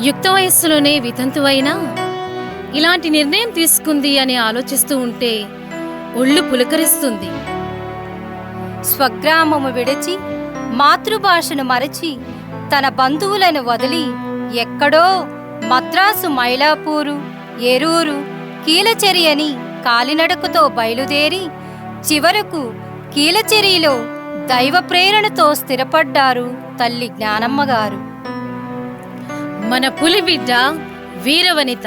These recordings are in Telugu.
యుక్త వయస్సులోనే వితంతువైనా ఇలాంటి నిర్ణయం తీసుకుంది అని ఆలోచిస్తూ ఉంటే ఒళ్ళు పులకరిస్తుంది. స్వగ్రామము విడిచి మాతృభాషను మరచి తన బంధువులను వదిలి ఎక్కడో మద్రాసు, మైలాపూరు, ఏరూరు, కీలచెరి అని కాలినడకతో బయలుదేరి చివరకు కీలచెరిలో దైవ ప్రేరణతో స్థిరపడ్డారు తల్లి జ్ఞానమ్మగారు. మన పులిబిడ్డ వీరవనిత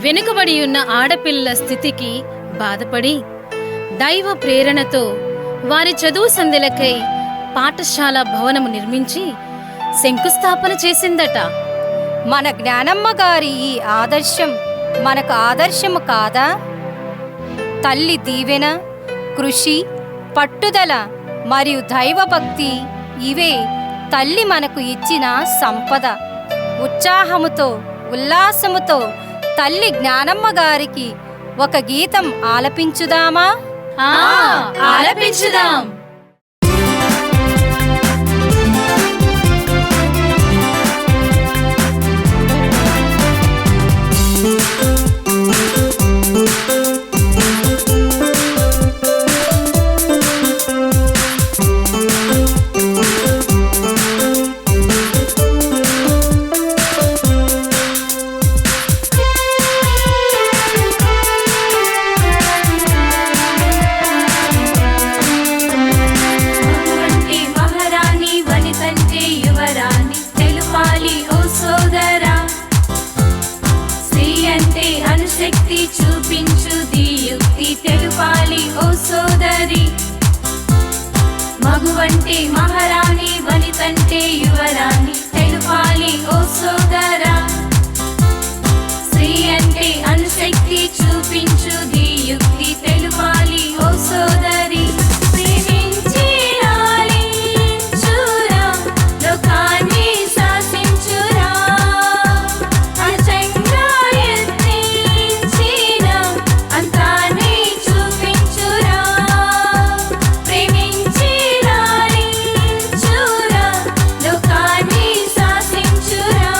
వెనుకబడి ఉన్న ఆడపిల్లల స్థితికి బాధపడి దైవ ప్రేరణతో వారి చదువు సంధ్యలకై పాఠశాల భవనము నిర్మించి శంకుస్థాపన చేసిందట. మన జ్ఞానమ్మ గారి ఈ ఆదర్శం మనకు ఆదర్శము కాదా? తల్లి దీవెన, కృషి, పట్టుదల మరియు దైవభక్తి ఇవే తల్లి మనకు ఇచ్చిన సంపద. ఉత్సాహముతో, ఉల్లాసముతో తల్లి జ్ఞానమ్మ గారికి ఒక గీతం ఆలపించుదామా? ఆలపించుదాం. చూపించు దియుక్తి తెలుపాలి ఓ సోదరి. మగువంటే మహారాణి, వనితంటే యువరాణి తెలుపాలి ఓ సోదరా. స్త్రీ అంటే అనుశక్తి చూపించు దియుక్తి తెలుపాలి ఓ సోదరి. ప్రేమించి లాలించురా, లోకాన్ని శాసించురా, అజంగా యత్నించిన అంతాన్ని చూపించురా. ప్రేమించి లాలించురా, లోకాన్ని శాసించురా,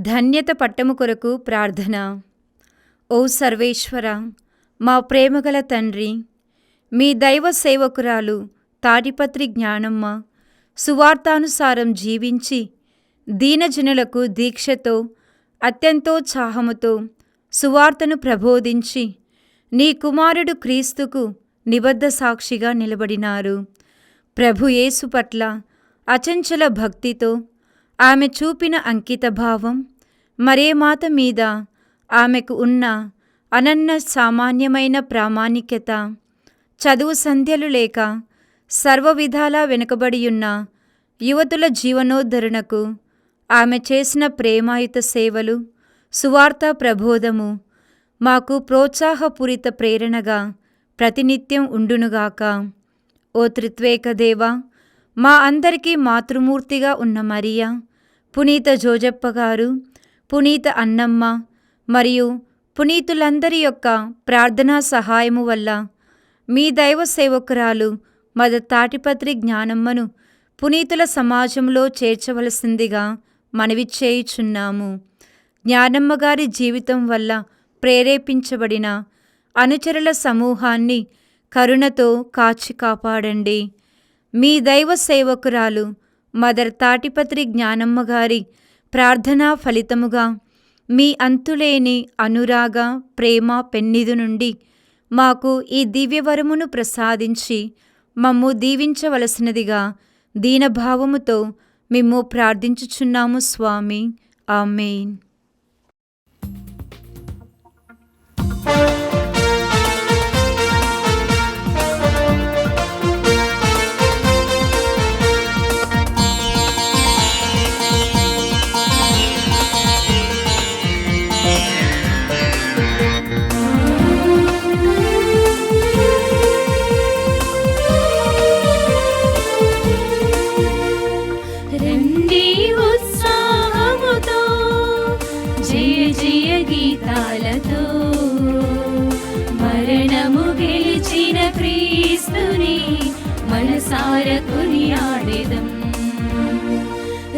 ధన్యత పట్టము కొరకు ప్రార్థన. ఓ సర్వేశ్వర, మా ప్రేమగల తండ్రి, మీ దైవ సేవకురాలు తాడిపత్రి జ్ఞానమ్మ సువార్తానుసారం జీవించి దీనజనులకు దీక్షతో అత్యంతోత్సాహముతో సువార్తను ప్రబోధించి నీ కుమారుడు క్రీస్తుకు నిబద్ధ సాక్షిగా నిలబడినారు. ప్రభు యేసు పట్ల అచంచల భక్తితో ఆమె చూపిన అంకిత భావం మరే మాత మీద ఆమెకు ఉన్న అనన్య సామాన్యమైన ప్రామాణికత, చదువు సంధ్యలు లేక సర్వవిధాలా వెనుకబడియున్న యువతుల జీవనోద్ధరణకు ఆమె చేసిన ప్రేమాయుత సేవలు, సువార్త ప్రబోధము మాకు ప్రోత్సాహపూరిత ప్రేరణగా ప్రతినిత్యం ఉండునుగాక. ఓ త్రిత్వేక దేవా, మా అందరికీ మాతృమూర్తిగా ఉన్న మరియా, పునీత జోజప్ప గారు, పునీత అన్నమ్మ మరియు పునీతులందరి యొక్క ప్రార్థనా సహాయము వల్ల మీ దైవ సేవకురాలు మదర్ తాటిపత్రి జ్ఞానమ్మను పునీతుల సమాజంలో చేర్చవలసిందిగా మనవి చేయుచున్నాము. జ్ఞానమ్మ గారి జీవితం వల్ల ప్రేరేపించబడిన అనుచరుల సమూహాన్ని కరుణతో కాచి కాపాడండి. మీ దైవ సేవకురాలు మదర్ తాటిపత్రి జ్ఞానమ్మ గారి ప్రార్థనా ఫలితముగా మీ అంతులేని అనురాగ ప్రేమ పెన్నిధి నుండి మాకు ఈ దివ్యవరమును ప్రసాదించి మమ్ము దీవించవలసినదిగా దీనభావముతో మేము ప్రార్థించుచున్నాము స్వామి. ఆమేన్. రండి ఉత్సాహముతో, జయ జయ గీతాలతో, మరణము గెలిచిన క్రీస్తుని మనసార కొనియాడెదం.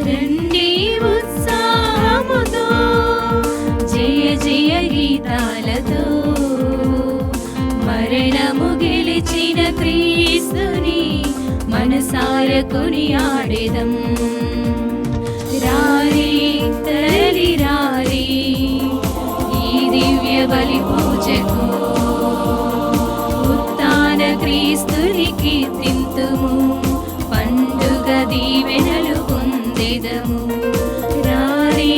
రండి ఉత్సాహముతో, జయ జయ గీతాలతో, మరణము గెలిచిన క్రీస్తుని మనసార కొనియాడెదం. రారి తరలి రారి ఈ దివ్య బలి పూజకు, ఉత్థాన క్రీస్తుని కీర్తింతుము, పండుగ దీవెనలు పొందెదము. రారి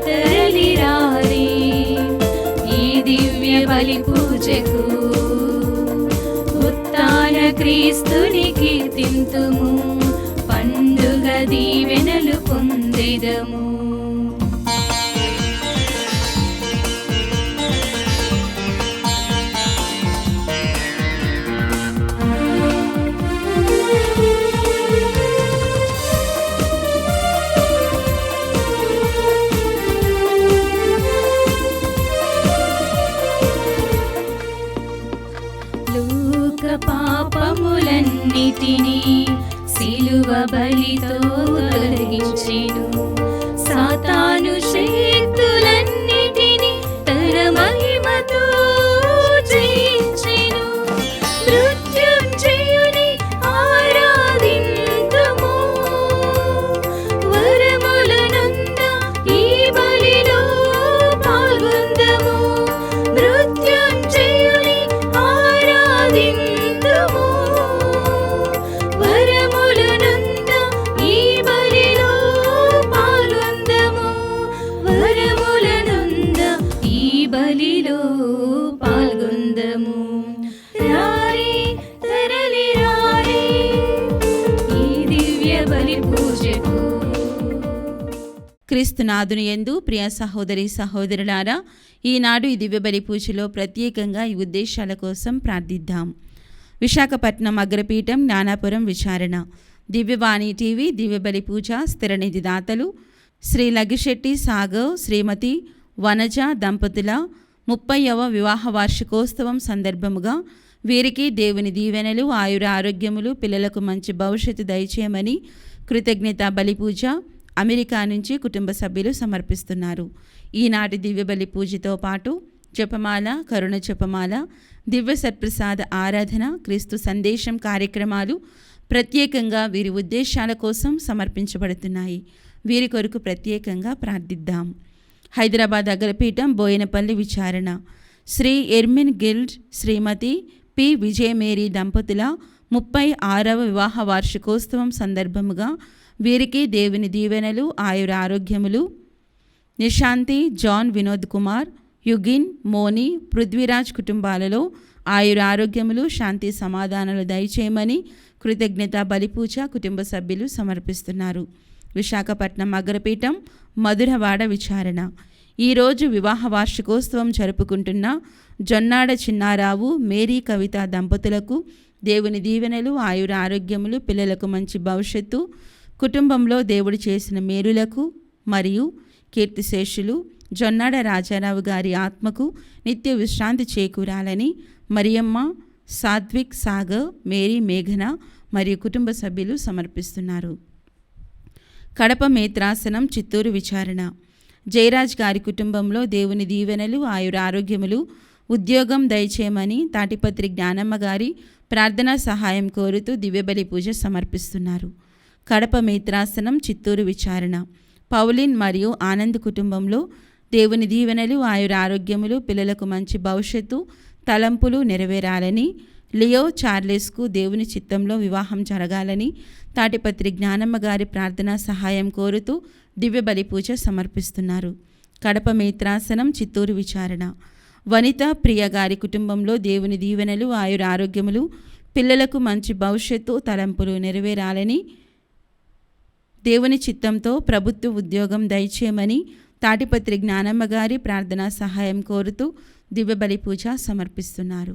తరలి రారి ఈ దివ్య బలి పూజకు, ఉత్థాన క్రీస్తుని కీర్తింతుము, పండుగ దీవెనలు పొందెదము. లోక పాపములన్నిటినీ సిలువ బలితో తొలగించెను, సాతాను శక్తులన్నిటినీ తన మహిమతో జయించెను. మృత్యుంజయుని ఆరాధింతుము, వరములనంద ఈ బలిలో పాల్గొందుము. మృత్యుంజయుని ఆరాధింతుము, వరములనంద ఈ బలిలో పాల్గొందుము. వరములనంద ఈ బలిలో పాల్గొందుము. రారి తరలి రారి ఈ దివ్య బలి పూజకు. క్రీస్తునాథుని యందు ప్రియ సహోదరి సహోదరులారా, ఈనాడు ఈ దివ్యబలి పూజలో ప్రత్యేకంగా ఈ ఉద్దేశాల కోసం ప్రార్థిద్దాం. విశాఖపట్నం అగ్రపీఠం జ్ఞానాపురం విచారణ దివ్యవాణి టీవీ దివ్యబలి పూజ స్థిరనిధి దాతలు శ్రీ లగిశెట్టి సాగవ్ శ్రీమతి వనజ దంపతుల 30వ వివాహ వార్షికోత్సవం సందర్భముగా వీరికి దేవుని దీవెనలు, ఆయుర ఆరోగ్యములు, పిల్లలకు మంచి భవిష్యత్తు దయచేయమని కృతజ్ఞత బలిపూజ అమెరికా నుంచి కుటుంబ సభ్యులు సమర్పిస్తున్నారు. ఈనాటి దివ్యబలి పూజతో పాటు జపమాల, కరుణ జపమాల, దివ్య సత్ప్రసాద ఆరాధన, క్రీస్తు సందేశం కార్యక్రమాలు ప్రత్యేకంగా వీరి ఉద్దేశాల కోసం సమర్పించబడుతున్నాయి. వీరి కొరకు ప్రత్యేకంగా ప్రార్థిద్దాం. హైదరాబాద్ అగ్రపీఠం బోయనపల్లి విచారణ శ్రీ ఎర్మిన్ గిల్డ్ శ్రీమతి పి విజయమేరీ దంపతుల 36వ వివాహ వార్షికోత్సవం సందర్భముగా వీరికి దేవుని దీవెనలు, ఆయుర ఆరోగ్యములు, నిశాంతి, జాన్ వినోద్ కుమార్, యుగిన్, మోని, పృథ్వీరాజ్ కుటుంబాలలో ఆయుర ఆరోగ్యములు, శాంతి సమాధానాలు దయచేయమని కృతజ్ఞత బలిపూజ కుటుంబ సభ్యులు సమర్పిస్తున్నారు. విశాఖపట్నం అగ్రపీఠం మధురవాడ విచారణ ఈరోజు వివాహ వార్షికోత్సవం జరుపుకుంటున్న జొన్నాడ చిన్నారావు, మేరీ కవిత దంపతులకు దేవుని దీవెనలు, ఆయుర ఆరోగ్యములు, పిల్లలకు మంచి భవిష్యత్తు, కుటుంబంలో దేవుడు చేసిన మేలులకు మరియు కీర్తిశేషులు జొన్నాడ రాజారావు గారి ఆత్మకు నిత్య విశ్రాంతి చేకూరాలని మరియమ్మ, సాత్విక్, సాగర్, మేరీ, మేఘన మరియు కుటుంబ సభ్యులు సమర్పిస్తున్నారు. కడప మేత్రాసనం చిత్తూరు విచారణ జయరాజ్ గారి కుటుంబంలో దేవుని దీవెనలు, ఆయుర ఆరోగ్యములు, ఉద్యోగం దయచేయమని తాటిపత్రి జ్ఞానమ్మ గారి ప్రార్థనా సహాయం కోరుతూ దివ్యబలి పూజ సమర్పిస్తున్నారు. కడప మేత్రాసనం చిత్తూరు విచారణ పౌలిన్ మరియు ఆనంద్ కుటుంబంలో దేవుని దీవెనలు, ఆయుర ఆరోగ్యములు, పిల్లలకు మంచి భవిష్యత్తు, తలంపులు నెరవేరాలని, లియో చార్లెస్కు దేవుని చిత్తంలో వివాహం జరగాలని తాటిపత్రి జ్ఞానమ్మ గారి ప్రార్థనా సహాయం కోరుతూ దివ్యబలి పూజ సమర్పిస్తున్నారు. కడప మేత్రాసనం చిత్తూరు విచారణ వనిత ప్రియ గారి కుటుంబంలో దేవుని దీవెనలు, ఆయుర ఆరోగ్యములు, పిల్లలకు మంచి భవిష్యత్తు, తలంపులు నెరవేరాలని, దేవుని చిత్తంతో ప్రభుత్వ ఉద్యోగం దయచేయమని తాటిపత్రి జ్ఞానమ్మ గారి ప్రార్థనా సహాయం కోరుతూ దివ్యబలి పూజ సమర్పిస్తున్నారు.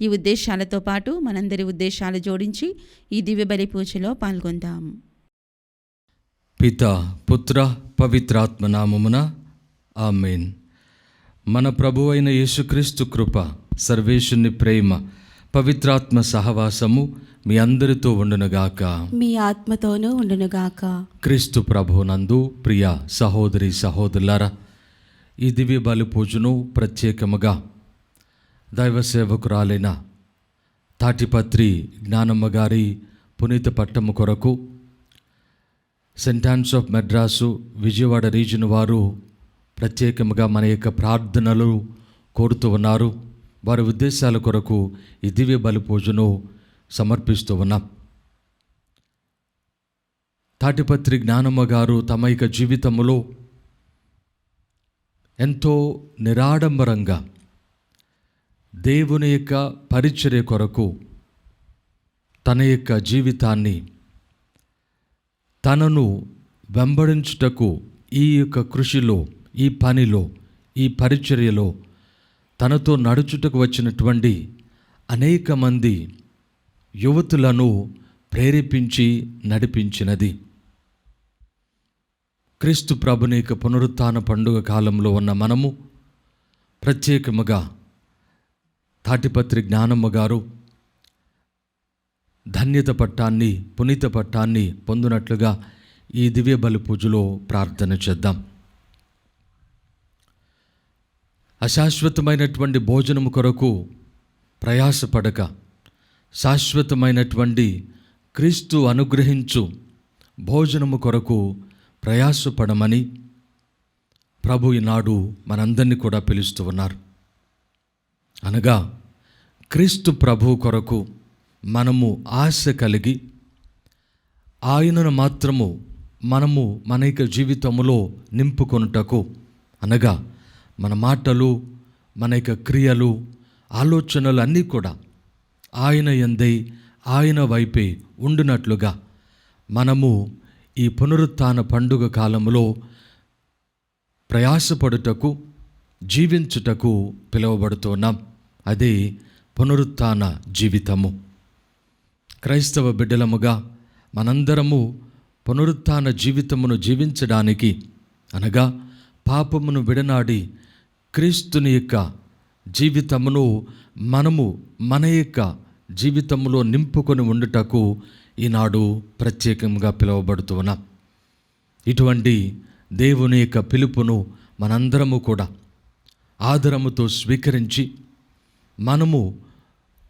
ఈ ఉద్దేశాలతో పాటు మనందరి ఉద్దేశాలు జోడించి ఈ దివ్యబలి పూజలో పాల్గొందాం. పిత, పుత్ర, పవిత్రాత్మ నామమున ఆమేన్. మన ప్రభువైన యేసుక్రీస్తు కృప, సర్వేశుని ప్రేమ, పవిత్రాత్మ సహవాసము మీ అందరితో ఉండునుగాక. మీ ఆత్మతోనూ ఉండునుగాక. క్రీస్తు ప్రభునందు ప్రియ సహోదరి సహోదరులారా, ఈ దివ్య బలి పూజను ప్రత్యేకముగా దైవ సేవకురాలైన తాటిపత్రి జ్ఞానమ్మ గారి పునీత పట్టము కొరకు Saint Anne's of Madras Vijayawada region వారు ప్రత్యేకముగా మన యొక్క ప్రార్థనలు కోరుతూ ఉన్నారు. వారి ఉద్దేశాల కొరకు ఈ దివ్య బలి పూజను సమర్పిస్తూ ఉన్నాం. తాటిపత్రి జ్ఞానమ్మ గారు తమ యొక్క జీవితంలో ఎంతో నిరాడంబరంగా దేవుని యొక్క పరిచర్య కొరకు తన యొక్క జీవితాన్ని, తనను వెంబడించుటకు, ఈ యొక్క కృషిలో, ఈ పనిలో, ఈ పరిచర్యలో తనతో నడుచుటకు వచ్చినటువంటి అనేక మంది యువతులను ప్రేరేపించి నడిపించినది. క్రీస్తు ప్రభుని యొక్క పునరుత్థాన పండుగ కాలంలో ఉన్న మనము ప్రత్యేకముగా తాటిపత్రి జ్ఞానమ్మ గారు ధన్యత పట్టాన్ని, పునీత పట్టాన్ని పొందినట్లుగా ఈ దివ్య బలి పూజలో ప్రార్థన చేద్దాం. అశాశ్వతమైనటువంటి భోజనము కొరకు ప్రయాసపడక, శాశ్వతమైనటువంటి క్రీస్తు అనుగ్రహించు భోజనము కొరకు ప్రయాసపడమని ప్రభు ఈనాడు మనందరినీ కూడా పిలుస్తూ ఉన్నారు. అనగా క్రీస్తు ప్రభు కొరకు మనము ఆశ కలిగి, ఆయనను మాత్రము మనము మన యొక్క జీవితంలో నింపుకొనుటకు, అనగా మన మాటలు, మన యొక్క క్రియలు, ఆలోచనలు అన్నీ కూడా ఆయన యందే, ఆయన వైపే ఉండునట్లుగా మనము ఈ పునరుత్థాన పండుగ కాలంలో ప్రయాసపడుటకు, జీవించుటకు పిలువబడుతున్నాం. అదే పునరుత్థాన జీవితము. క్రైస్తవ బిడ్డలముగా మనందరము పునరుత్థాన జీవితమును జీవించడానికి, అనగా పాపమును విడనాడి క్రీస్తుని యొక్క జీవితమును మనము మన యొక్క జీవితంలో నింపుకొని ఉండుటకు ఈనాడు ప్రత్యేకంగా పిలువబడుతున్నాం. ఇటువంటి దేవుని యొక్క పిలుపును మనందరము కూడా ఆదరముతో స్వీకరించి మనము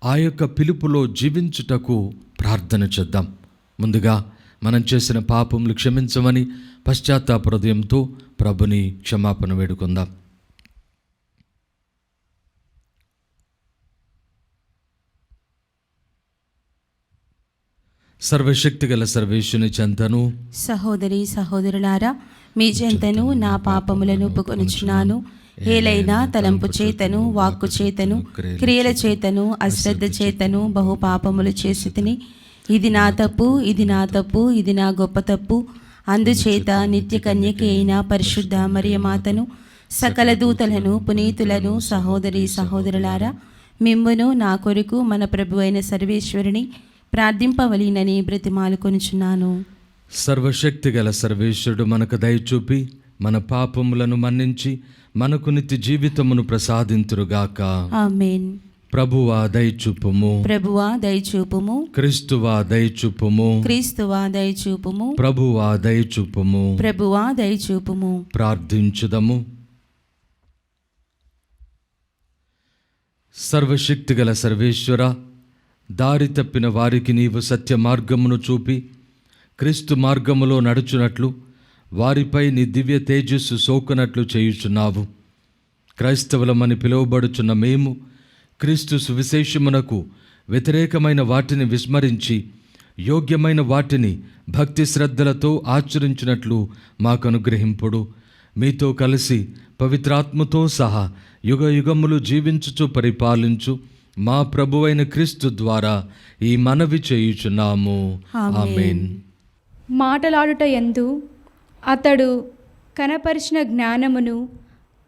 ఆ యొక్క పిలుపులో జీవించుటకు ప్రార్థన చేద్దాం. ముందుగా మనం చేసిన పాపములు క్షమించమని పశ్చాత్తాప హృదయంతో ప్రభుని క్షమాపణ వేడుకుందాం. సర్వశక్తిగల సర్వేశ్వరుని చెంతను సహోదరి సహోదరులారా, మీ చెంతను నా పాపములను ఒప్పుకొనుచున్నాను. ఏలైనా తలంపు చేతను, వాక్కు చేతను, క్రియల చేతను, అశ్రద్ధ చేతను బహు పాపములు చేసి తిని, ఇది నా తప్పు, ఇది నా తప్పు, ఇది నా గొప్ప తప్పు. అందుచేత నిత్య కన్యకి అయిన పరిశుద్ధ మరియమాతను, సకల దూతలను, పునీతులను, సహోదరి సహోదరులారా, మిమ్మును నా కొరకు మన ప్రభు అయిన సర్వేశ్వరుని ప్రార్థింపవలెనని బ్రతిమాలుకొనుచున్నాను. సర్వశక్తిగల సర్వేశ్వరుడు మనకు దయచూపి మన పాపములను మన్నించి మనకు నిత్య జీవితమును ప్రసాదింతురుగాక. ఆమేన్. ప్రభువా దయచూపుము, ప్రభువా దయచూపుము, క్రీస్తువా దయచూపుము, క్రీస్తువా దయచూపుము, ప్రభువా దయచూపుము. ప్రభువా దయచూపుము. ప్రార్థించుదము. సర్వశక్తిగల సర్వేశ్వర, దారి తప్పిన వారికి నీవు సత్య మార్గమును చూపి క్రీస్తు మార్గములో నడుచునట్లు వారిపై నీ దివ్య తేజస్సు సోకునట్లు చేయుచున్నావు. క్రైస్తవులమని పిలువబడుచున్న మేము క్రీస్తు సువిశేషమునకు వ్యతిరేకమైన వాటిని విస్మరించి యోగ్యమైన వాటిని భక్తి శ్రద్ధలతో ఆచరించినట్లు మాకు అనుగ్రహింపుడు. మీతో కలిసి పవిత్రాత్మతో సహా యుగ యుగములు జీవించుచు పరిపాలించు మా ప్రభువైన క్రీస్తు ద్వారా ఈ మనవి చేయుచున్నాము. ఆమేన్. మాటలాడుట యందు అతడు కనపరిచిన జ్ఞానమును,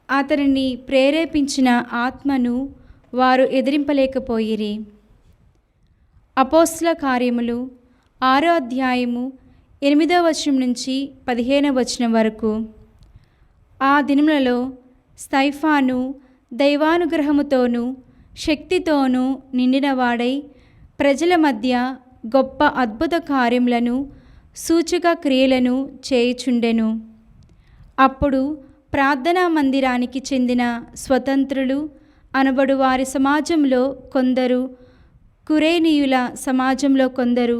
అతనిని ప్రేరేపించిన ఆత్మను వారు ఎదిరింపలేకపోయిరి. అపోస్తల కార్యములు 6వ అధ్యాయము 8వ వచనం నుంచి 15వ వచనం వరకు. ఆ దినములలో స్తెఫాను దైవానుగ్రహముతోనూ శక్తితోనూ నిండినవాడై ప్రజల మధ్య గొప్ప అద్భుత కార్యములను, సూచక క్రియలను చేయుచుండెను. అప్పుడు ప్రార్థనా మందిరానికి చెందిన స్వతంత్రులు అనబడు వారి సమాజంలో కొందరు, కురేనీయుల సమాజంలో కొందరు,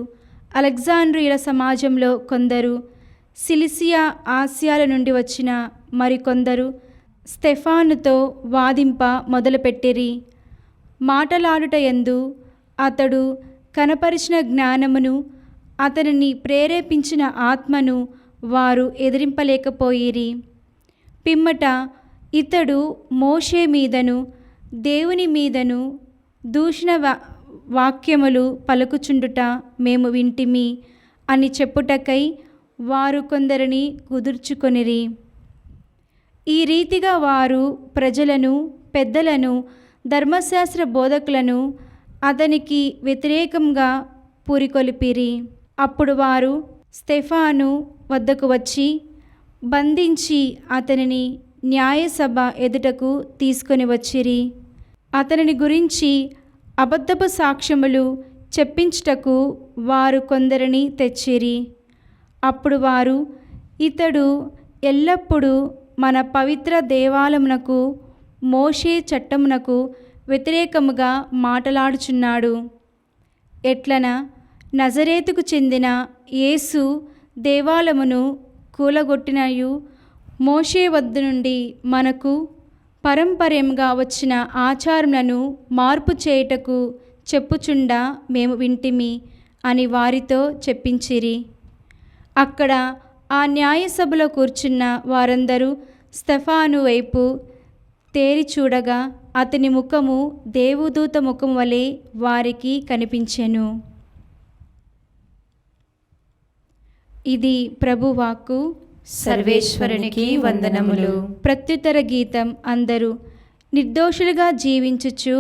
అలెగ్జాండ్రియుల సమాజంలో కొందరు, సిలిసియా ఆసియాల నుండి వచ్చిన మరికొందరు స్తెఫానుతో వాదింప మొదలుపెట్టిరి. మాటలాడుట యందు అతడు కనపరిచిన జ్ఞానమును, అతనిని ప్రేరేపించిన ఆత్మను వారు ఎదిరింపలేకపోయిరి. పిమ్మట ఇతడు మోషే మీదను దేవుని మీదను దూషణ వాక్యములు పలుకుచుండుట మేము వింటిమి అని చెప్పుటకై వారు కొందరిని కుదుర్చుకొనిరి. ఈ రీతిగా వారు ప్రజలను, పెద్దలను, ధర్మశాస్త్ర బోధకులను అతనికి వ్యతిరేకంగా పూరికొలిపిరి. అప్పుడు వారు స్తెఫాను వద్దకు వచ్చి బంధించి అతనిని న్యాయసభ ఎదుటకు తీసుకొని వచ్చిరి. అతనిని గురించి అబద్ధపు సాక్ష్యములు చెప్పించుటకు వారు కొందరిని తెచ్చిరి. అప్పుడు వారు, ఇతడు ఎల్లప్పుడూ మన పవిత్ర దేవాలయమునకు, మోషే చట్టమునకు వ్యతిరేకముగా మాటలాడుచున్నాడు. ఎట్లన నజరేతుకు చెందిన యేసు దేవాలయమును కూలగొట్టినయు, మోషే వద్ద నుండి మనకు పరంపర్యంగా వచ్చిన ఆచారములను మార్పు చేయుటకు చెప్పుచుండా మేము వింటిమి అని వారితో చెప్పించిరి. అక్కడ ఆ న్యాయసభలో కూర్చున్న వారందరూ స్తెఫాను వైపు తేరి చూడగా అతని ముఖము దేవదూత ముఖం వలె వారికి కనిపించెను. ఇది ప్రభువాక్కు. సర్వేశ్వరునికి వందనములు. ప్రత్యుత్తర గీతం. అందరూ నిర్దోషులుగా జీవించుచు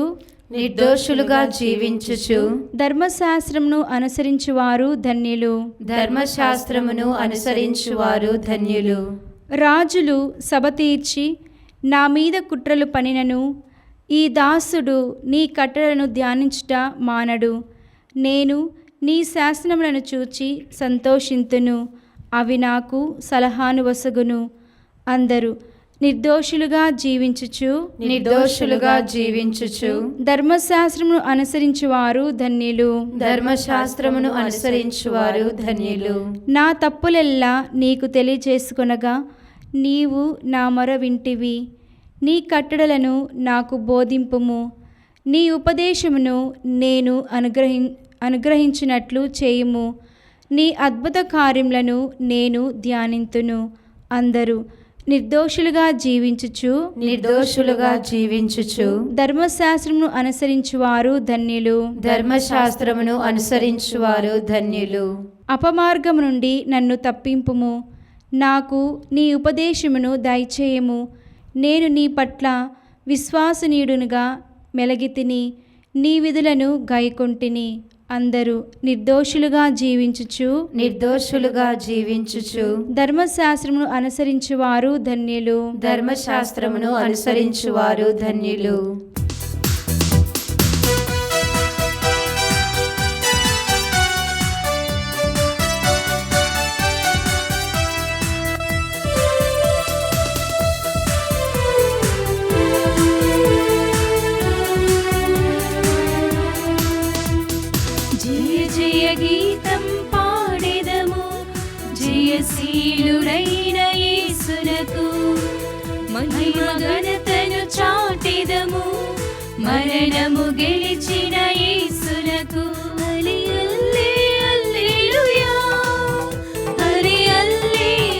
ధర్మశాస్త్రమును అనుసరించువారు ధన్యులు. ధర్మశాస్త్రమును అనుసరించువారు ధన్యులు. రాజులు సభ తీర్చి నా మీద కుట్రలు పనినను ఈ దాసుడు నీ కట్టడలను ధ్యానించుట మానడు. నేను నీ శాసనములను చూచి సంతోషింతును. అవి నాకు సలహాను వసగును. అందరూ నిర్దోషులుగా జీవించుచు ధర్మశాస్త్రమును అనుసరించువారు ధన్యులు. ధర్మశాస్త్రమును అనుసరించువారు ధన్యులు. నా తప్పులెల్లా నీకు తెలియచేసుకొనగా నీవు నా మొర వింటివి. నీ కట్టడలను నాకు బోధింపుము. నీ ఉపదేశమును నేను అనుగ్రహించినట్లు చేయుము. నీ అద్భుత కార్యములను నేను ధ్యానింతును. అందరూ నిర్దోషులుగా జీవించుచు ధర్మశాస్త్రమును అనుసరించువారు ధన్యులు. ధర్మశాస్త్రమును అనుసరించువారు ధన్యులు. అపమార్గము నుండి నన్ను తప్పింపుము. నాకు నీ ఉపదేశమును దయచేయము. నేను నీ పట్ల విశ్వసనీయుడునుగా మెలగితిని. నీ విధులను గైకొంటిని. అందరూ నిర్దోషులుగా జీవించుచు ధర్మశాస్త్రమును అనుసరించువారు ధన్యులు. ధర్మశాస్త్రమును అనుసరించువారు ధన్యులు. జయ జయ గీతం పాడెదము, జయశీలుడైన యేసునకు మహిమ ఘనతను చాటెదము, మరణము గెలిచిన యేసునకు. హల్లే హల్లెలూయా, హల్లే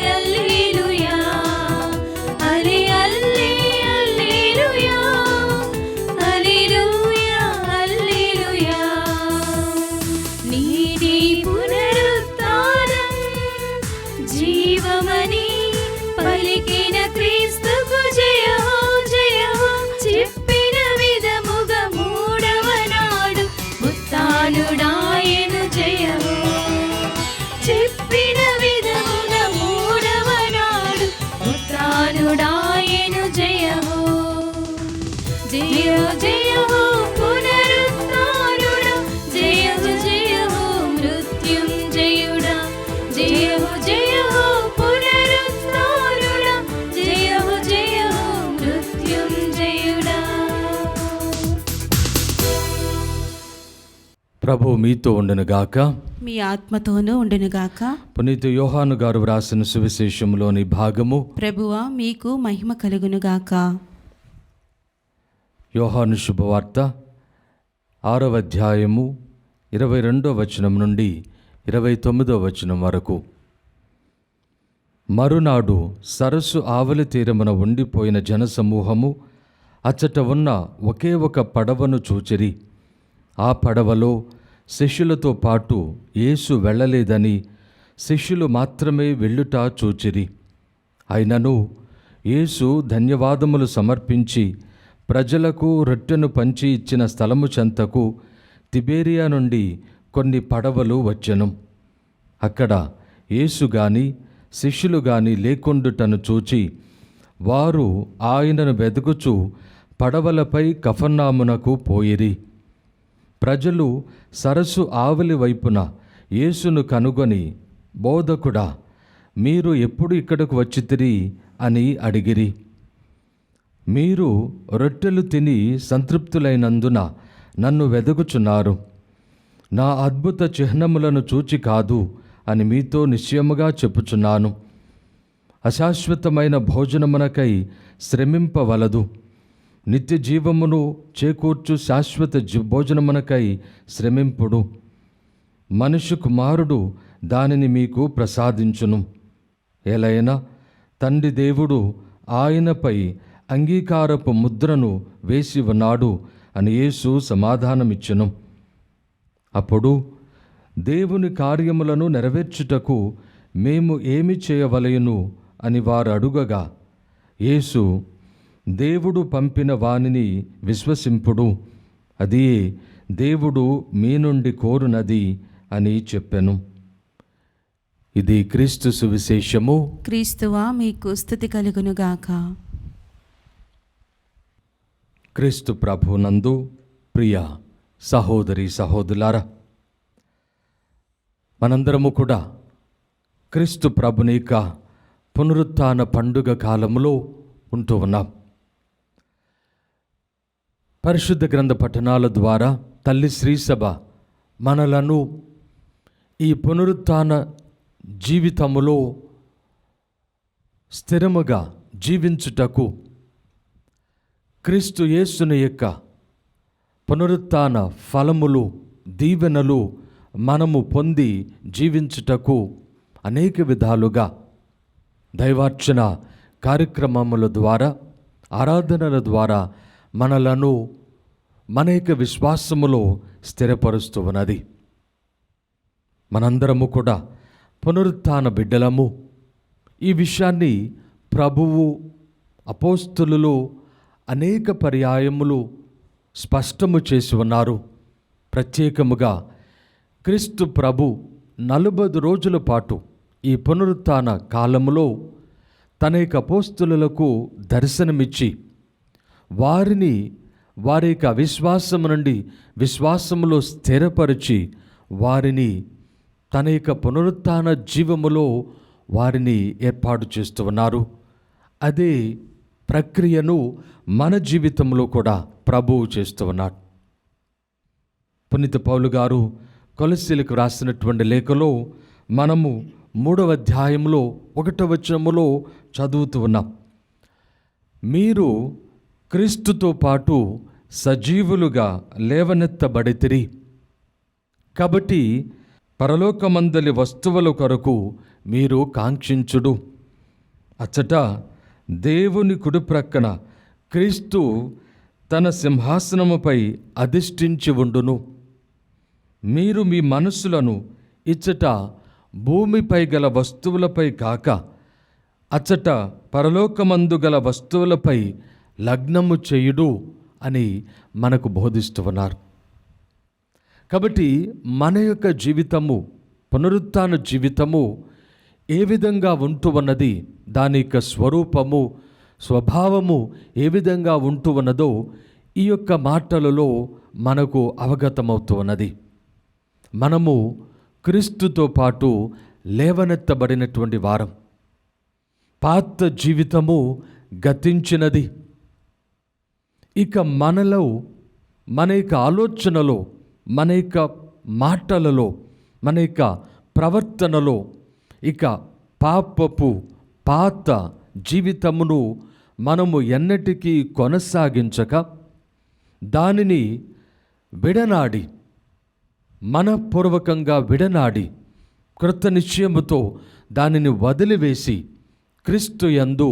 హల్లెలూయా, హల్లే హల్లెలూయా, హల్లెలూయా, హల్లెలూయా. నీది పునరుత్థానం జీవమని పలికిన క్రీస్తుకు జయహో జయహో చెప్పిన విధముగా మూడవ నాడు ఉత్థానుడాయెను జయహో. చెప్పిన విధముగా మూడవ నాడు ఉత్థానుడాయెను జయహో. జయహో జయహో పునరుత్థానుడా, జయహో జయహో మృత్యుంజయుడా, జయహో జయహో పునరుత్థానుడా, జయహో జయహో మృత్యుంజయుడా. ప్రభు మీతో ఉండునుగాక. మీ ఆత్మతోనూ ఉండునుగాక. పునీత యోహాను గారు వ్రాసిన సువిశేషంలోని భాగము. ప్రభువా మీకు మహిమ కలుగునుగాక. యోహాను శుభవార్త 6వ అధ్యాయము 22వ వచనం నుండి 29వ వచనం వరకు. మరునాడు సరస్సు ఆవలి తీరమున ఉండిపోయిన జనసమూహము అచ్చట ఉన్న ఒకే ఒక పడవను చూచిరి. ఆ పడవలో శిష్యులతో పాటు యేసు వెళ్ళలేదని శిష్యులు మాత్రమే వెళ్ళుట చూచిరి. అయినను యేసు ధన్యవాదములు సమర్పించి ప్రజలకు రొట్టెను పంచి ఇచ్చిన స్థలము చెంతకు తిబేరియా నుండి కొన్ని పడవలు వచ్చెను. అక్కడ యేసు గాని శిష్యులు గాని లేకుండుటను చూచి వారు ఆయనను వెదుకుచు పడవలపై కఫర్నామునకు పోయిరి. ప్రజలు సరస్సు ఆవలి వైపున యేసును కనుగొని, బోధకుడా, మీరు ఎప్పుడు ఇక్కడకు వచ్చితిరి అని అడిగిరి. మీరు రొట్టెలు తిని సంతృప్తులైనందున నన్ను వెదకుచున్నారు. నా అద్భుత చిహ్నములను చూచి కాదు అని మీతో నిశ్చయముగా చెప్పుచున్నాను. అశాశ్వతమైన భోజనమునకై శ్రమింపవలదు. నిత్య జీవమును చేకూర్చు శాశ్వత భోజనమునకై శ్రమింపుడు. మనుష్య కుమారుడు దానిని మీకు ప్రసాదించును. ఎలైనా తండ్రి దేవుడు ఆయనపై అంగీకారపు ముద్రను వేసి ఉన్నాడు అని యేసు సమాధానమిచ్చెను. అప్పుడు దేవుని కార్యములను నెరవేర్చుటకు మేము ఏమి చేయవలెను అని వారు అడుగగా, యేసు, దేవుడు పంపిన వానిని విశ్వసింపుడు, అది దేవుడు మీ నుండి కోరునది అని చెప్పెను. ఇది క్రీస్తు సువిశేషము. క్రీస్తువా మీకు స్తుతి కలుగునుగాక. క్రీస్తు ప్రభునందు ప్రియ సహోదరి సహోదరులారా, మనందరము కూడా క్రీస్తు ప్రభుని యొక్క పునరుత్థాన పండుగ కాలంలో ఉంటూ ఉన్నాం. పరిశుద్ధ గ్రంథ పఠనాల ద్వారా తల్లి శ్రీసభ మనలను ఈ పునరుత్థాన జీవితములో స్థిరముగా జీవించుటకు క్రీస్తు యేసుని యొక్క పునరుత్థాన ఫలములు, దీవెనలు మనము పొంది జీవించుటకు అనేక విధాలుగా దైవార్చన కార్యక్రమముల ద్వారా, ఆరాధనల ద్వారా మనలను మన యొక్క విశ్వాసములో స్థిరపరుస్తూ ఉన్నది. మనందరము కూడా పునరుత్థాన బిడ్డలము. ఈ విషయాన్ని ప్రభువు, అపోస్తలులు అనేక పర్యాయములు స్పష్టము చేసి ఉన్నారు. ప్రత్యేకముగా క్రీస్తు ప్రభు 40 రోజుల పాటు ఈ పునరుత్థాన కాలములో తన యొక్క అపోస్తలులకు దర్శనమిచ్చి వారిని వారి యొక్క అవిశ్వాసము నుండి విశ్వాసములో స్థిరపరిచి వారిని తన యొక్క పునరుత్థాన జీవములో వారిని ఏర్పాటు చేస్తూ ఉన్నారు. అదే ప్రక్రియను మన జీవితంలో కూడా ప్రభువు చేస్తూ ఉన్నాడు. పునీత పౌలు గారు కొలస్సీలకు రాసినటువంటి లేఖలో మనము 3వ అధ్యాయంలో 1వ వచనములో చదువుతూ ఉన్నాం. మీరు క్రీస్తుతో పాటు సజీవులుగా లేవనెత్తబడితిరి, కాబట్టి పరలోకమందలి వస్తువుల కొరకు మీరు కాంక్షించుడు. అచ్చట దేవుని కుడి ప్రక్కన క్రీస్తు తన సింహాసనముపై అధిష్ఠించి ఉండును. మీరు మీ మనస్సులను ఇచ్చట భూమిపై గల వస్తువులపై కాక అచ్చట పరలోకమందు గల వస్తువులపై లగ్నము చేయుడు అని మనకు బోధిస్తూ ఉన్నారు. కాబట్టి మన యొక్క జీవితము, పునరుత్థాన జీవితము ఏ విధంగా ఉంటూ ఉన్నది, దాని యొక్క స్వరూపము, స్వభావము ఏ విధంగా ఉంటూ ఉన్నదో ఈ యొక్క మాటలలో మనకు అవగతమవుతూ ఉన్నది. మనము క్రీస్తుతో పాటు లేవనెత్తబడినటువంటి వారం. పాత జీవితము గతించినది. ఇక మనలో, మన యొక్క ఆలోచనలో, మన యొక్క మాటలలో, మన యొక్క ప్రవర్తనలో ఇక పాపపు పాత జీవితమును మనము ఎన్నటికీ కొనసాగించక దానిని విడనాడి, మనపూర్వకంగా విడనాడి కృత నిశ్చయముతో దానిని వదిలివేసి క్రీస్తు యందు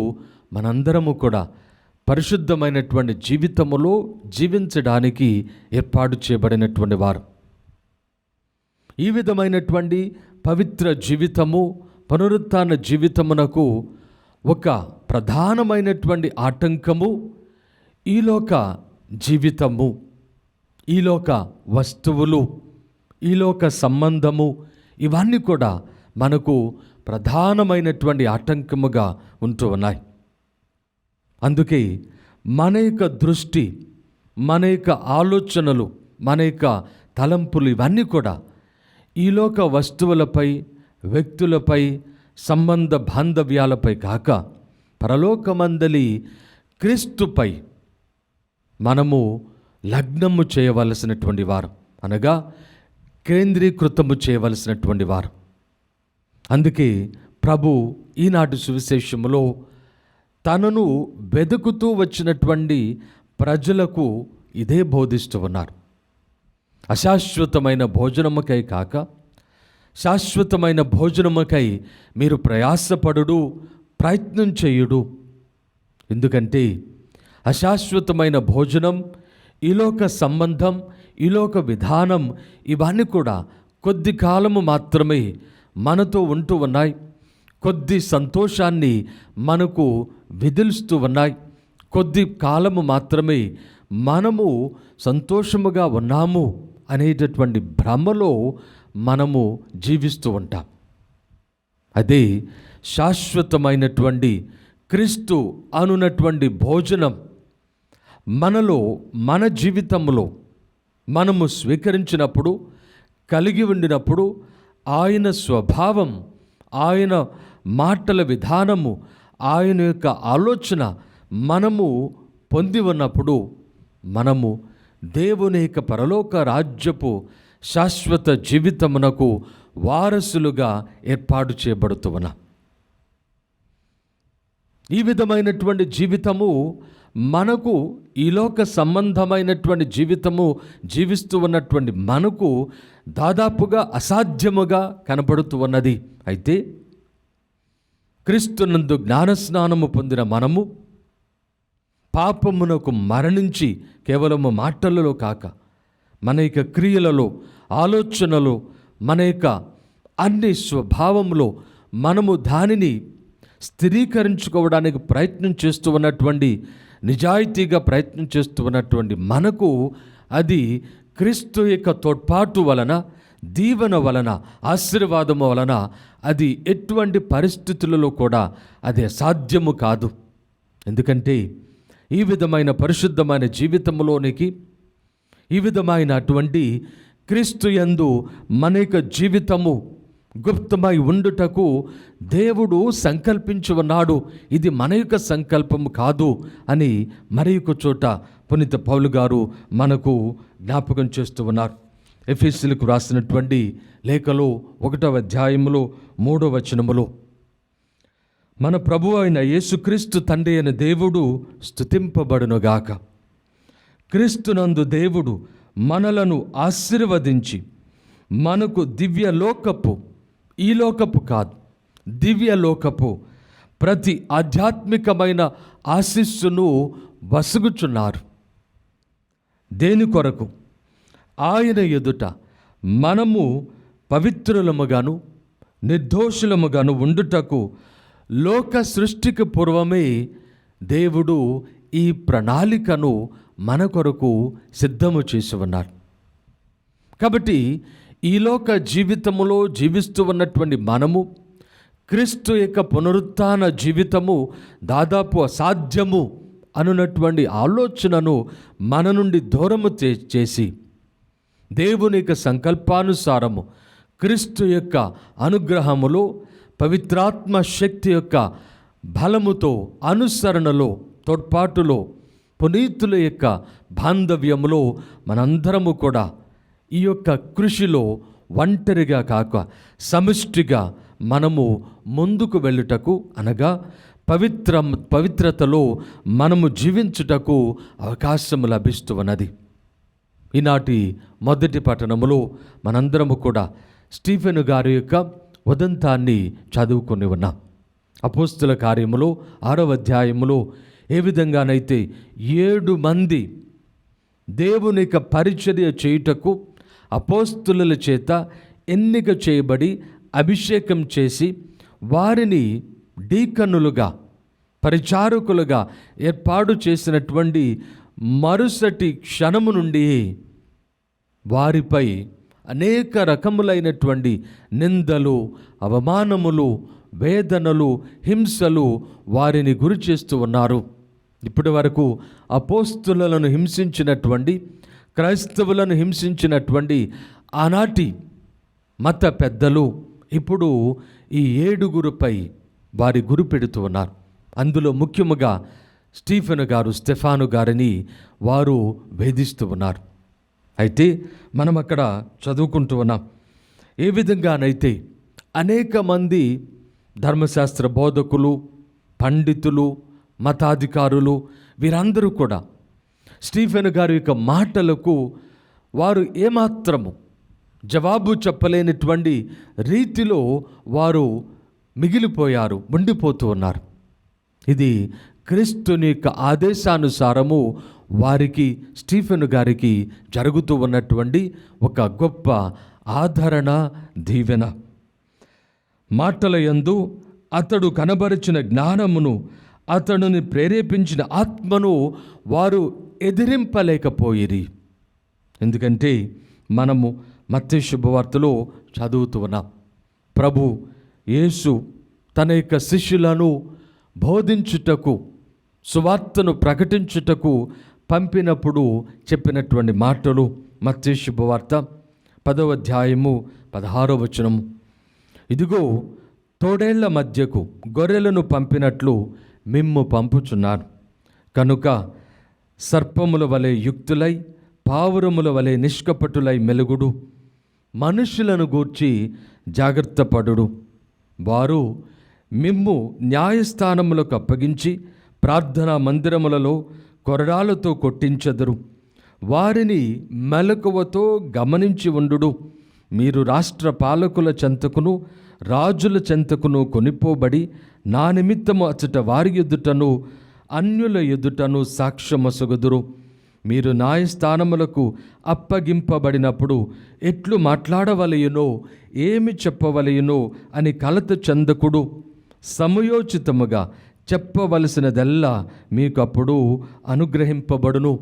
మనందరము కూడా పరిశుద్ధమైనటువంటి జీవితములో జీవించడానికి ఏర్పాటు చేయబడినటువంటి వారు. ఈ విధమైనటువంటి పవిత్ర జీవితము, పునరుత్థాన జీవితమునకు ఒక ప్రధానమైనటువంటి ఆటంకము ఈలోక జీవితము, ఈలోక వస్తువులు, ఈలోక సంబంధము. ఇవన్నీ కూడా మనకు ప్రధానమైనటువంటి ఆటంకముగా ఉంటూ ఉన్నాయి. అందుకే మన యొక్క దృష్టి, మన యొక్క ఆలోచనలు, మన యొక్క తలంపులు ఇవన్నీ కూడా ఈలోక వస్తువులపై, వ్యక్తులపై, సంబంధ బాంధవ్యాలపై కాక పరలోకమందలి క్రీస్తుపై మనము లగ్నము చేయవలసినటువంటి వారు, అనగా కేంద్రీకృతము చేయవలసినటువంటి వారు. అందుకే ప్రభు ఈనాటి సువిశేషములో తనను వెతుకుతూ వచ్చినటువంటి ప్రజలకు ఇదే బోధిస్తూ ఉన్నారు. అశాశ్వతమైన భోజనముకై కాక శాశ్వతమైన భోజనముకై మీరు ప్రయాసపడుడు, ప్రయత్నం చేయుడు. ఎందుకంటే అశాశ్వతమైన భోజనం, ఈలోక సంబంధం, ఈలోక విధానం ఇవన్నీ కూడా కొద్ది కాలము మాత్రమే మనతో ఉంటూ ఉన్నాయి. కొద్ది సంతోషాన్ని మనకు విదిలుస్తూ ఉన్నాయి. కొద్ది కాలము మాత్రమే మనము సంతోషముగా ఉన్నాము అనేటటువంటి భ్రమలో మనము జీవిస్తూ ఉంటాం. అదే శాశ్వతమైనటువంటి క్రీస్తు అనున్నటువంటి భోజనం మనలో, మన జీవితంలో మనము స్వీకరించినప్పుడు, కలిగి ఉండినప్పుడు ఆయన స్వభావం, ఆయన మాటల విధానము, ఆయన యొక్క ఆలోచన మనము పొంది ఉన్నప్పుడు మనము దేవుని యొక్క పరలోక రాజ్యపు శాశ్వత జీవితమునకు వారసులుగా ఏర్పాటు చేయబడుతూ ఉన్నాం. ఈ విధమైనటువంటి జీవితము మనకు, ఈలోక సంబంధమైనటువంటి జీవితము జీవిస్తూ ఉన్నటువంటి మనకు దాదాపుగా అసాధ్యముగా కనబడుతూ ఉన్నది. అయితే క్రీస్తునందు జ్ఞానస్నానము పొందిన మనము పాపమునకు మరణించి కేవలము మాటలలో కాక మన యొక్క క్రియలలో, ఆలోచనలో, మన యొక్క అన్ని స్వభావంలో మనము దానిని స్థిరీకరించుకోవడానికి ప్రయత్నం చేస్తూ ఉన్నటువంటి, నిజాయితీగా ప్రయత్నం చేస్తూ ఉన్నటువంటి మనకు అది క్రీస్తు యొక్క తోడ్పాటు వలన, దీవెన వలన, ఆశీర్వాదము వలన అది ఎటువంటి పరిస్థితులలో కూడా అది అసాధ్యము కాదు. ఎందుకంటే ఈ విధమైన పరిశుద్ధమైన జీవితంలోనికి, ఈ విధమైన అటువంటి క్రీస్తు యందు మన యొక్క జీవితము గుప్తమై ఉండుటకు దేవుడు సంకల్పించి ఉన్నాడు. ఇది మన యొక్క సంకల్పము కాదు అని మరి ఒక చోట పునీత పౌలు గారు మనకు జ్ఞాపకం చేస్తూ ఉన్నారు. ఎఫెసీయులకు రాసినటువంటి లేఖలో 1వ అధ్యాయములో 3వ వచనములో, మన ప్రభువు అయిన యేసుక్రీస్తు తండ్రి అయిన దేవుడు స్తుతింపబడునుగాక. క్రీస్తునందు దేవుడు మనలను ఆశీర్వదించి మనకు దివ్యలోకపు, ఈ లోకపు కాదు, దివ్యలోకపు ప్రతి ఆధ్యాత్మికమైన ఆశీస్సును వసుగుచున్నారు. దేని కొరకు? ఆయన ఎదుట మనము పవిత్రులముగాను నిర్దోషులముగాను ఉండుటకు లోక సృష్టికి పూర్వమే దేవుడు ఈ ప్రణాళికను మన కొరకు సిద్ధము చేసి ఉన్నారు. కాబట్టి ఈ లోక జీవితములో జీవిస్తూ ఉన్నటువంటి మనము క్రీస్తు యొక్క పునరుత్థాన జీవితము దాదాపు అసాధ్యము అనున్నటువంటి ఆలోచనను మన నుండి దూరము చేసి దేవుని యొక్క సంకల్పానుసారము క్రీస్తు యొక్క అనుగ్రహములో, పవిత్రాత్మ శక్తి యొక్క బలముతో, అనుసరణలో, తోడ్పాటులో, పునీతుల యొక్క బాంధవ్యములో మనందరము కూడా ఈ యొక్క కృషిలో ఒంటరిగా కాక సమిష్టిగా మనము ముందుకు వెళ్ళుటకు, అనగా పవిత్రతలో మనము జీవించుటకు అవకాశము లభిస్తూ ఉన్నది. ఈనాటి మొదటి పట్టణములో మనందరము కూడా స్టీఫెన్ గారి యొక్క ఉదంతాన్ని చదువుకొని ఉన్నాం. అపోస్తుల కార్యములో 6వ అధ్యాయములో ఏ విధంగానైతే 7 మంది దేవుని యొక్క పరిచర్య చేయుటకు అపోస్తుల చేత ఎన్నిక చేయబడి అభిషేకం చేసి వారిని డీకన్నులుగా, పరిచారకులుగా ఏర్పాటు చేసినటువంటి మరుసటి క్షణము నుండి వారిపై అనేక రకములైనటువంటి నిందలు, అవమానములు, వేదనలు, హింసలు వారిని గురి చేస్తూ ఉన్నారు. ఇప్పటి వరకు అపోస్తులను హింసించినటువంటి, క్రైస్తవులను హింసించినటువంటి ఆనాటి మత పెద్దలు ఇప్పుడు ఈ 7గురుపై వారి గురి పెడుతూ ఉన్నారు. అందులో ముఖ్యముగా స్టెఫాను గారిని వారు వేధిస్తూ ఉన్నారు. అయితే మనం అక్కడ చదువుకుంటూ ఉన్నాం, ఏ విధంగానైతే అనేక మంది ధర్మశాస్త్ర బోధకులు, పండితులు, మతాధికారులు వీరందరూ కూడా స్టీఫెన్ గారి యొక్క మాటలకు వారు ఏమాత్రము జవాబు చెప్పలేనటువంటి రీతిలో వారు మిగిలిపోయారు, ఉండిపోతూ ఉన్నారు. ఇది క్రీస్తుని యొక్క ఆదేశానుసారము వారికి, స్టీఫెన్ గారికి జరుగుతూ ఉన్నటువంటి ఒక గొప్ప ఆదరణ, దీవెన. మాటల యందు అతడు కనబరిచిన జ్ఞానమును, అతడుని ప్రేరేపించిన ఆత్మను వారు ఎదిరింపలేకపోయిరి. ఎందుకంటే మనము మత్తయి శుభవార్తలో చదువుతూ ఉన్నాం, ప్రభు యేసు తన యొక్క శిష్యులను బోధించుటకు, సువార్తను ప్రకటించుటకు పంపినప్పుడు చెప్పినటువంటి మాటలు. మత్తయి శుభవార్త 10వ అధ్యాయము 16వ వచనము, ఇదిగో తోడేళ్ల మధ్యకు గొర్రెలను పంపినట్లు మిమ్ము పంపుచున్నాను. కనుక సర్పముల వలె యుక్తులై పావురముల వలె నిష్కపటులై మెలుగుడు. మనుష్యులను గూర్చి జాగ్రత్త పడుడు. వారు మిమ్ము న్యాయస్థానములకు అప్పగించి ప్రార్థనా మందిరములలో కొరడాలతో కొట్టించెదరు. వారిని మెలకువతో గమనించి ఉండుడు. మీరు రాష్ట్ర పాలకుల చెంతకును రాజుల చెంతకును కొనిపోబడి నా నిమిత్తము అచ్చట వారి ఎదుటను అన్యుల ఎదుటను సాక్ష్యమొసగుదురు. మీరు న్యాయస్థానములకు అప్పగింపబడినప్పుడు ఎట్లు మాట్లాడవలయునో ఏమి చెప్పవలయునో అని కలత చెందకుడు. సమయోచితముగా చెప్పవలసినదెల్లా మీకు అప్పుడు అనుగ్రహింపబడును.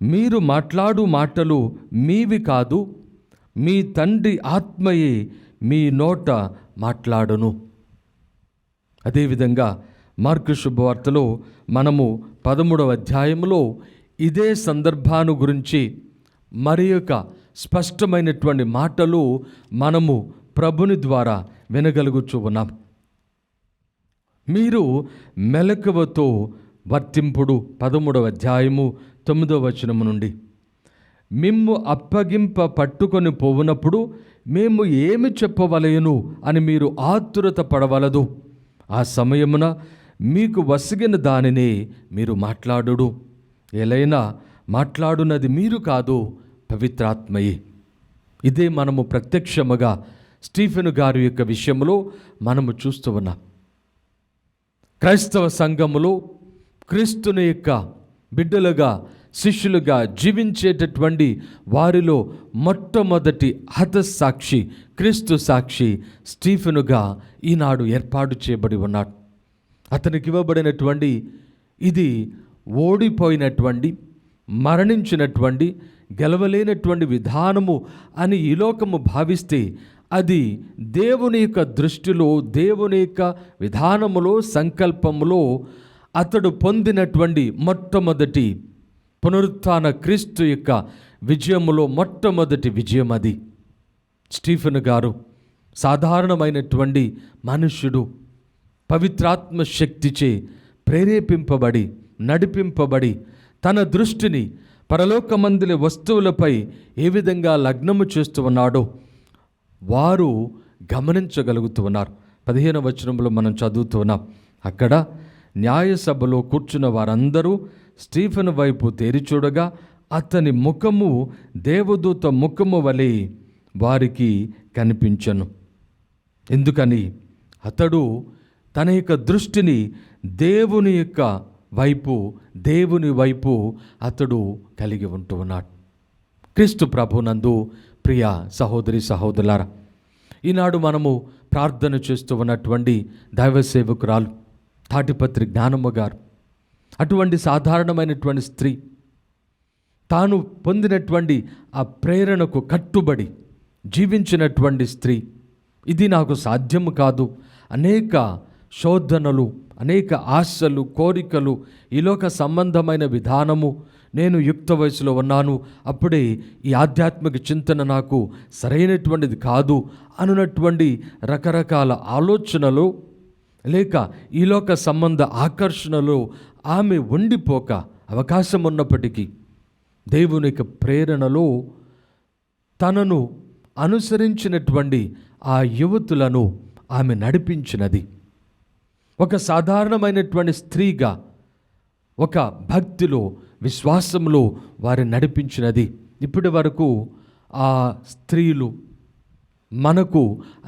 మీరు మాట్లాడు మాటలు మీవి కాదు, మీ తండ్రి ఆత్మయే మీ నోట మాట్లాడును. అదేవిధంగా మార్కు శుభవార్తలో మనము 13వ అధ్యాయంలో ఇదే సందర్భాన్ని గురించి మరి యొక్క స్పష్టమైనటువంటి మాటలు మనము ప్రభుని ద్వారా వినగలుగుచూ ఉన్నాం. మీరు మెలకువతో వర్తింపుడు 13వ అధ్యాయము 9వ వచనము నుండి. మిమ్ము అప్పగింప పట్టుకొని పోవునప్పుడు మేము ఏమి చెప్పవలయను అని మీరు ఆతురత పడవలదు. ఆ సమయమున మీకు వసిగిన దానినే మీరు మాట్లాడుడు. ఎలైనా మాట్లాడున్నది మీరు కాదు, పవిత్రాత్మయే. ఇదే మనము ప్రత్యక్షముగా స్టీఫెను గారి యొక్క విషయంలో మనము చూస్తూ ఉన్నాం. క్రైస్తవ సంఘములో క్రీస్తుని యొక్క బిడ్డలుగా శిష్యులుగా జీవించేటటువంటి వారిలో మొట్టమొదటి హతసాక్షి క్రీస్తు సాక్షి స్టీఫెనుగా ఈనాడు ఏర్పాటు చేయబడి ఉన్నాడు. అతనికి ఇవ్వబడినటువంటి ఇది ఓడిపోయినటువంటి మరణించినటువంటి గెలవలేనటువంటి విధానము అని ఈ లోకము భావిస్తే అది దేవుని యొక్క దృష్టిలో దేవుని యొక్క విధానములో సంకల్పములో అతడు పొందినటువంటి మొట్టమొదటి పునరుత్థాన క్రీస్తు యొక్క విజయములో మొట్టమొదటి విజయం అది. స్టీఫెన్ గారు సాధారణమైనటువంటి మనుష్యుడు, పవిత్రాత్మ శక్తిచే ప్రేరేపింపబడి నడిపింపబడి తన దృష్టిని పరలోకమందుల వస్తువులపై ఏ విధంగా లగ్నము చేస్తూ ఉన్నాడో వారు గమనించగలుగుతూ ఉన్నారు. 15వ వచనంలో మనం చదువుతూ ఉన్నాం. అక్కడ న్యాయసభలో కూర్చున్న వారందరూ స్టీఫెన్ వైపు తేరిచూడగా అతని ముఖము దేవదూత ముఖము వలె వారికి కనిపించెను. ఎందుకని అతడు తన యొక్క దృష్టిని దేవుని వైపు అతడు కలిగి ఉంటూ ఉన్నాడు. క్రీస్తు ప్రభునందు ప్రియ సహోదరి సహోదరులారా, ఈనాడు మనము ప్రార్థన చేస్తూ ఉన్నటువంటి దైవ సేవకురాలు తాటిపత్రి జ్ఞానమ్మ గారు అటువంటి సాధారణమైనటువంటి స్త్రీ, తాను పొందినటువంటి ఆ ప్రేరణకు కట్టుబడి జీవించినటువంటి స్త్రీ. ఇది నాకు సాధ్యము కాదు, అనేక శోధనలు, అనేక ఆశలు, కోరికలు, ఈలోక సంబంధమైన విధానము, నేను యుక్త వయసులో ఉన్నాను, అప్పుడే ఈ ఆధ్యాత్మిక చింతన నాకు సరైనటువంటిది కాదు అనున్నటువంటి రకరకాల ఆలోచనలు లేక ఈలోక సంబంధ ఆకర్షణలో ఆమె ఉండిపోక అవకాశం ఉన్నప్పటికీ దేవుని యొక్క ప్రేరణలో తనను అనుసరించినటువంటి ఆ యువతులను ఆమె నడిపించినది. ఒక సాధారణమైనటువంటి స్త్రీగా ఒక భక్తిలో విశ్వాసంలో వారిని నడిపించినది. ఇప్పటి వరకు ఆ స్త్రీలు మనకు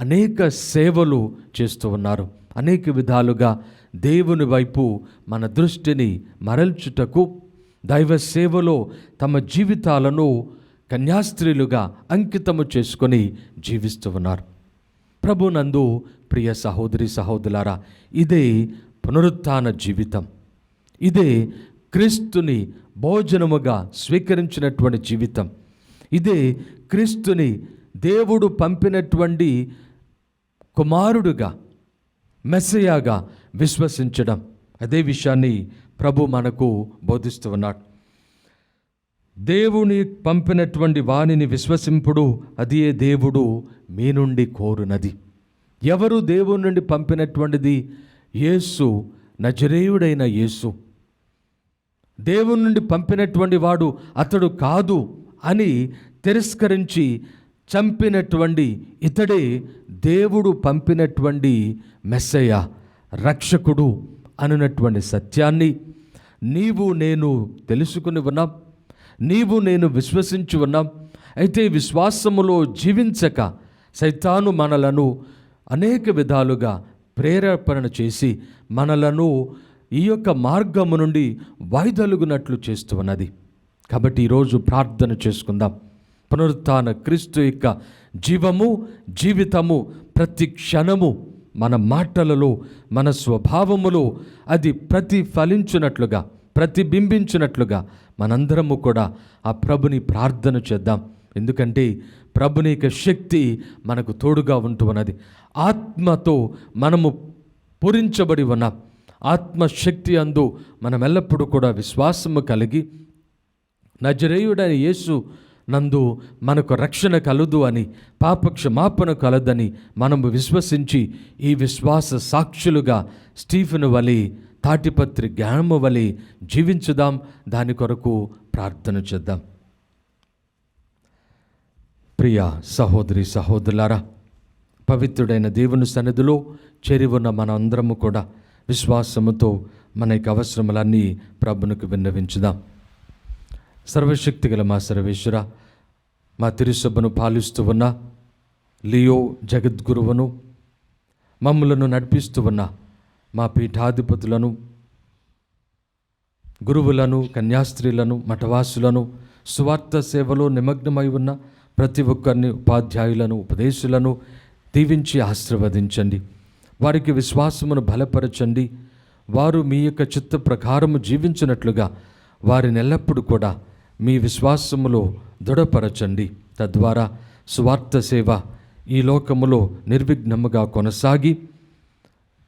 అనేక సేవలు చేస్తూ ఉన్నారు. అనేక విధాలుగా దేవుని వైపు మన దృష్టిని మరల్చుటకు దైవ సేవలో తమ జీవితాలను కన్యాస్త్రీలుగా అంకితము చేసుకొని జీవిస్తూ ఉన్నారు. ప్రభునందు ప్రియ సహోదరి సహోదరులారా, ఇదే పునరుత్థాన జీవితం. ఇదే క్రీస్తుని భోజనముగా స్వీకరించినటువంటి జీవితం. ఇదే క్రీస్తుని దేవుడు పంపినటువంటి కుమారుడుగా మెస్సయాగా విశ్వసించడం. అదే విషయాన్ని ప్రభు మనకు బోధిస్తూ ఉన్నాడు. దేవుని పంపినటువంటి వానిని విశ్వసింపుడు, అదే దేవుడు మీ నుండి కోరునది. ఎవరు దేవుని నుండి పంపినటువంటిది? యేసు, నజరేయుడైన యేసు. దేవుని నుండి పంపినటువంటి వాడు అతడు కాదు అని తిరస్కరించి చంపినటువంటి ఇతడే దేవుడు పంపినటువంటి మెస్సయ్య, రక్షకుడు అనునటువంటి సత్యాన్ని నీవు నేను తెలుసుకుని ఉన్నాం, నీవు నేను విశ్వసించి ఉన్నాం. అయితే విశ్వాసములో జీవించక సైతాను మనలను అనేక విధాలుగా ప్రేరేపణ చేసి మనలను ఈ యొక్క మార్గము నుండి వైదొలుగునట్లు చేస్తూ ఉన్నది. కాబట్టి ఈరోజు ప్రార్థన చేసుకుందాం. పునరుత్థాన క్రీస్తు యొక్క జీవము, జీవితము ప్రతి క్షణము మన మాటలలో, మన స్వభావములో అది ప్రతిఫలించున్నట్లుగా, ప్రతిబింబించినట్లుగా మనందరము కూడా ఆ ప్రభుని ప్రార్థన చేద్దాం. ఎందుకంటే ప్రభుని యొక్క శక్తి మనకు తోడుగా ఉంటూ ఉన్నది. ఆత్మతో మనము పూరించబడి ఉన్నాం. ఆత్మశక్తి అందు మనం ఎల్లప్పుడూ కూడా విశ్వాసము కలిగి నజరేయుడైన యేసు నందు మనకు రక్షణ కలదు అని, పాపక్షమాపణ కలదని మనము విశ్వసించి ఈ విశ్వాస సాక్షులుగా స్టీఫెను వలె, తాటిపత్రి జ్ఞానము వలె జీవించుదాం. దాని కొరకు ప్రార్థన చేద్దాం. ప్రియ సహోదరి సహోదరులారా, పవిత్రుడైన దేవుని సన్నిధిలో చేరి ఉన్న మన అందరము కూడా విశ్వాసముతో మన యొక్క అవసరములన్నీ ప్రభునికి విన్నవించుదాం. సర్వశక్తిగల మా సర్వేశ్వర, మా తిరుసభను పాలిస్తూ ఉన్న లియో జగద్గురువును, మమ్ములను నడిపిస్తూ ఉన్న మా పీఠాధిపతులను, గురువులను, కన్యాస్త్రీలను, మఠవాసులను, సువార్త సేవలో నిమగ్నమై ఉన్న ప్రతి ఒక్కరిని, ఉపాధ్యాయులను, ఉపదేశులను దీవించి ఆశీర్వదించండి. వారికి విశ్వాసమును బలపరచండి. వారు మీ యొక్క చిత్త ప్రకారము జీవించినట్లుగా వారిని ఎల్లప్పుడూ కూడా మీ విశ్వాసములో దృఢపరచండి. తద్వారా సువార్త సేవ ఈ లోకములో నిర్విఘ్నముగా కొనసాగి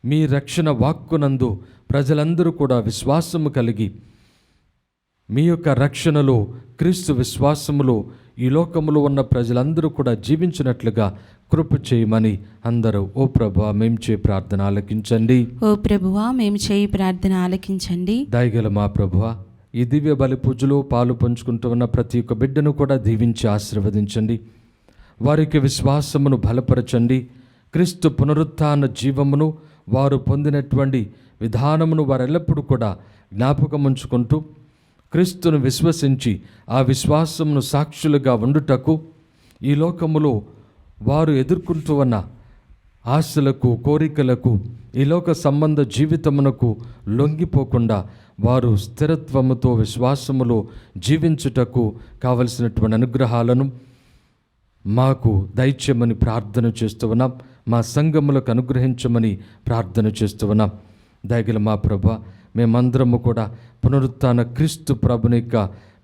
మీ రక్షణ వాక్కునందు ప్రజలందరూ కూడా విశ్వాసము కలిగి మీ యొక్క రక్షణలో, క్రీస్తు విశ్వాసములో ఈ లోకములో ఉన్న ప్రజలందరూ కూడా జీవించినట్లుగా కృప చేయమని అందరూ ఓ ప్రభువా మేము చేయి ప్రార్థన ఆలకించండి. ఓ ప్రభువా మేము చేయి ప్రార్థన ఆలకించండి. దయగల మా ప్రభువా, ఈ దివ్య బలి పూజలో పాలు పంచుకుంటూ ఉన్న ప్రతి ఒక్క బిడ్డను కూడా దీవించి ఆశీర్వదించండి. వారికి విశ్వాసమును బలపరచండి. క్రీస్తు పునరుత్థాన జీవమును వారు పొందినటువంటి విధానమును వారు ఎల్లప్పుడూ కూడా జ్ఞాపకం ఉంచుకుంటూ క్రీస్తును విశ్వసించి ఆ విశ్వాసమును సాక్షులుగా ఉండుటకు ఈ లోకములో వారు ఎదుర్కొంటూ ఉన్న ఆశలకు, కోరికలకు, ఈ లోక సంబంధ జీవితమునకు లొంగిపోకుండా వారు స్థిరత్వముతో విశ్వాసములో జీవించుటకు కావలసినటువంటి అనుగ్రహాలను మాకు దయచేయమని ప్రార్థన చేస్తూ ఉన్నాం. మా సంఘములకు అనుగ్రహించమని ప్రార్థన చేస్తూ ఉన్నాం. దయగల మా ప్రభా, మేమందరము కూడా పునరుత్థాన క్రీస్తు ప్రభుని యొక్క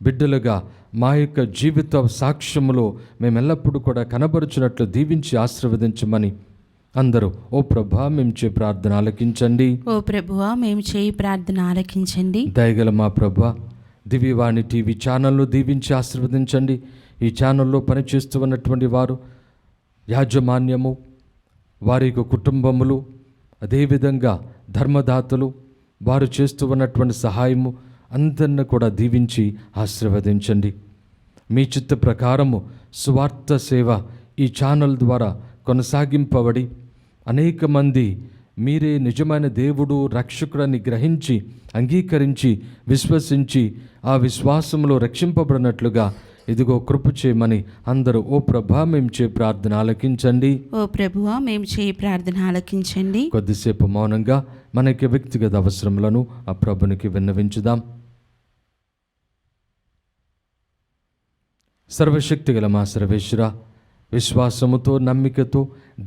బిడ్డలుగా మా యొక్క జీవిత సాక్ష్యములో మేమెల్లప్పుడూ కూడా కనబరుచున్నట్లు దీవించి ఆశీర్వదించమని అందరూ ఓ ప్రభా మేము చేయి ప్రార్థన ఆలకించండి. ఓ ప్రభువా మేము చేయి ప్రార్థన ఆలకించండి. దయగల మా ప్రభా, దివ్యవాణి టీవీ ఛానల్ను దీవించి ఆశీర్వదించండి. ఈ ఛానల్లో పనిచేస్తూ ఉన్నటువంటి వారు, యాజమాన్యము, వారి యొక్క కుటుంబములు, అదేవిధంగా ధర్మదాతలు, వారు చేస్తూ ఉన్నటువంటి సహాయము అందరిని కూడా దీవించి ఆశీర్వదించండి. మీ చిత్త ప్రకారము సువార్త సేవ ఈ ఛానల్ ద్వారా కొనసాగింపబడి అనేక మంది మీరే నిజమైన దేవుడు, రక్షకుడని గ్రహించి, అంగీకరించి, విశ్వసించి ఆ విశ్వాసంలో రక్షింపబడినట్లుగా ఇదిగో కృప చేయమని అందరూ ఓ ప్రభా మేము చేయి ప్రార్థన ఆలకించండి. ఓ ప్రభువా మేము చేయి ప్రార్థన ఆలకించండి. కొద్దిసేపు మౌనంగా మనకి వ్యక్తిగత అవసరములను ఆ ప్రభునికి విన్నవించుదాం. సర్వశక్తిగల మా సర్వేశ్వర, విశ్వాసముతో, నమ్మికతో,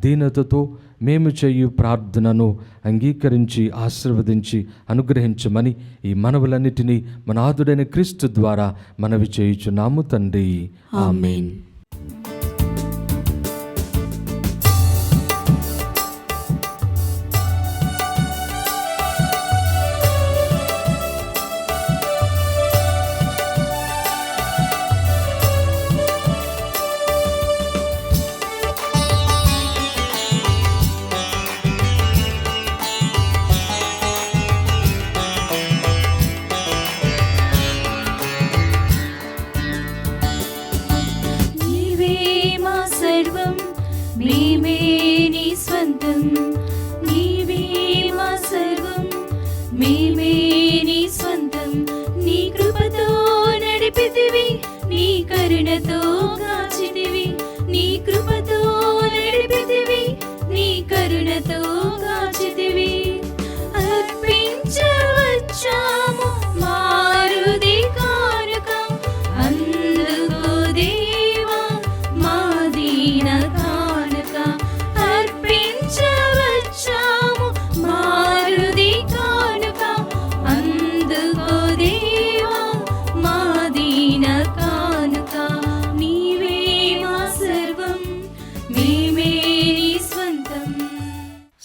దీనతతో మేము చేయు ప్రార్థనను అంగీకరించి ఆశీర్వదించి అనుగ్రహించమని ఈ మనవులన్నిటినీ మనాథుడైన క్రీస్తు ద్వారా మనవి చేయుచున్నాము తండ్రి. ఆమేన్. మేమే నీ స్వంతం, నీ కృపతో నడిపితివి, నీ కరుణతో కాచితివి, నీ కృపతో నడిపితివి, నీ కరుణతో కాచితివి. అర్పించవచ్చాము మారుది కానుక, అందుకో దేవా మా దీన కానుక. అర్పించవచ్చాము మారుది కానుక, అందుకో దేవా మా దీన కానుక. నీవే మా సర్వం, మేమే నీ స్వంతం.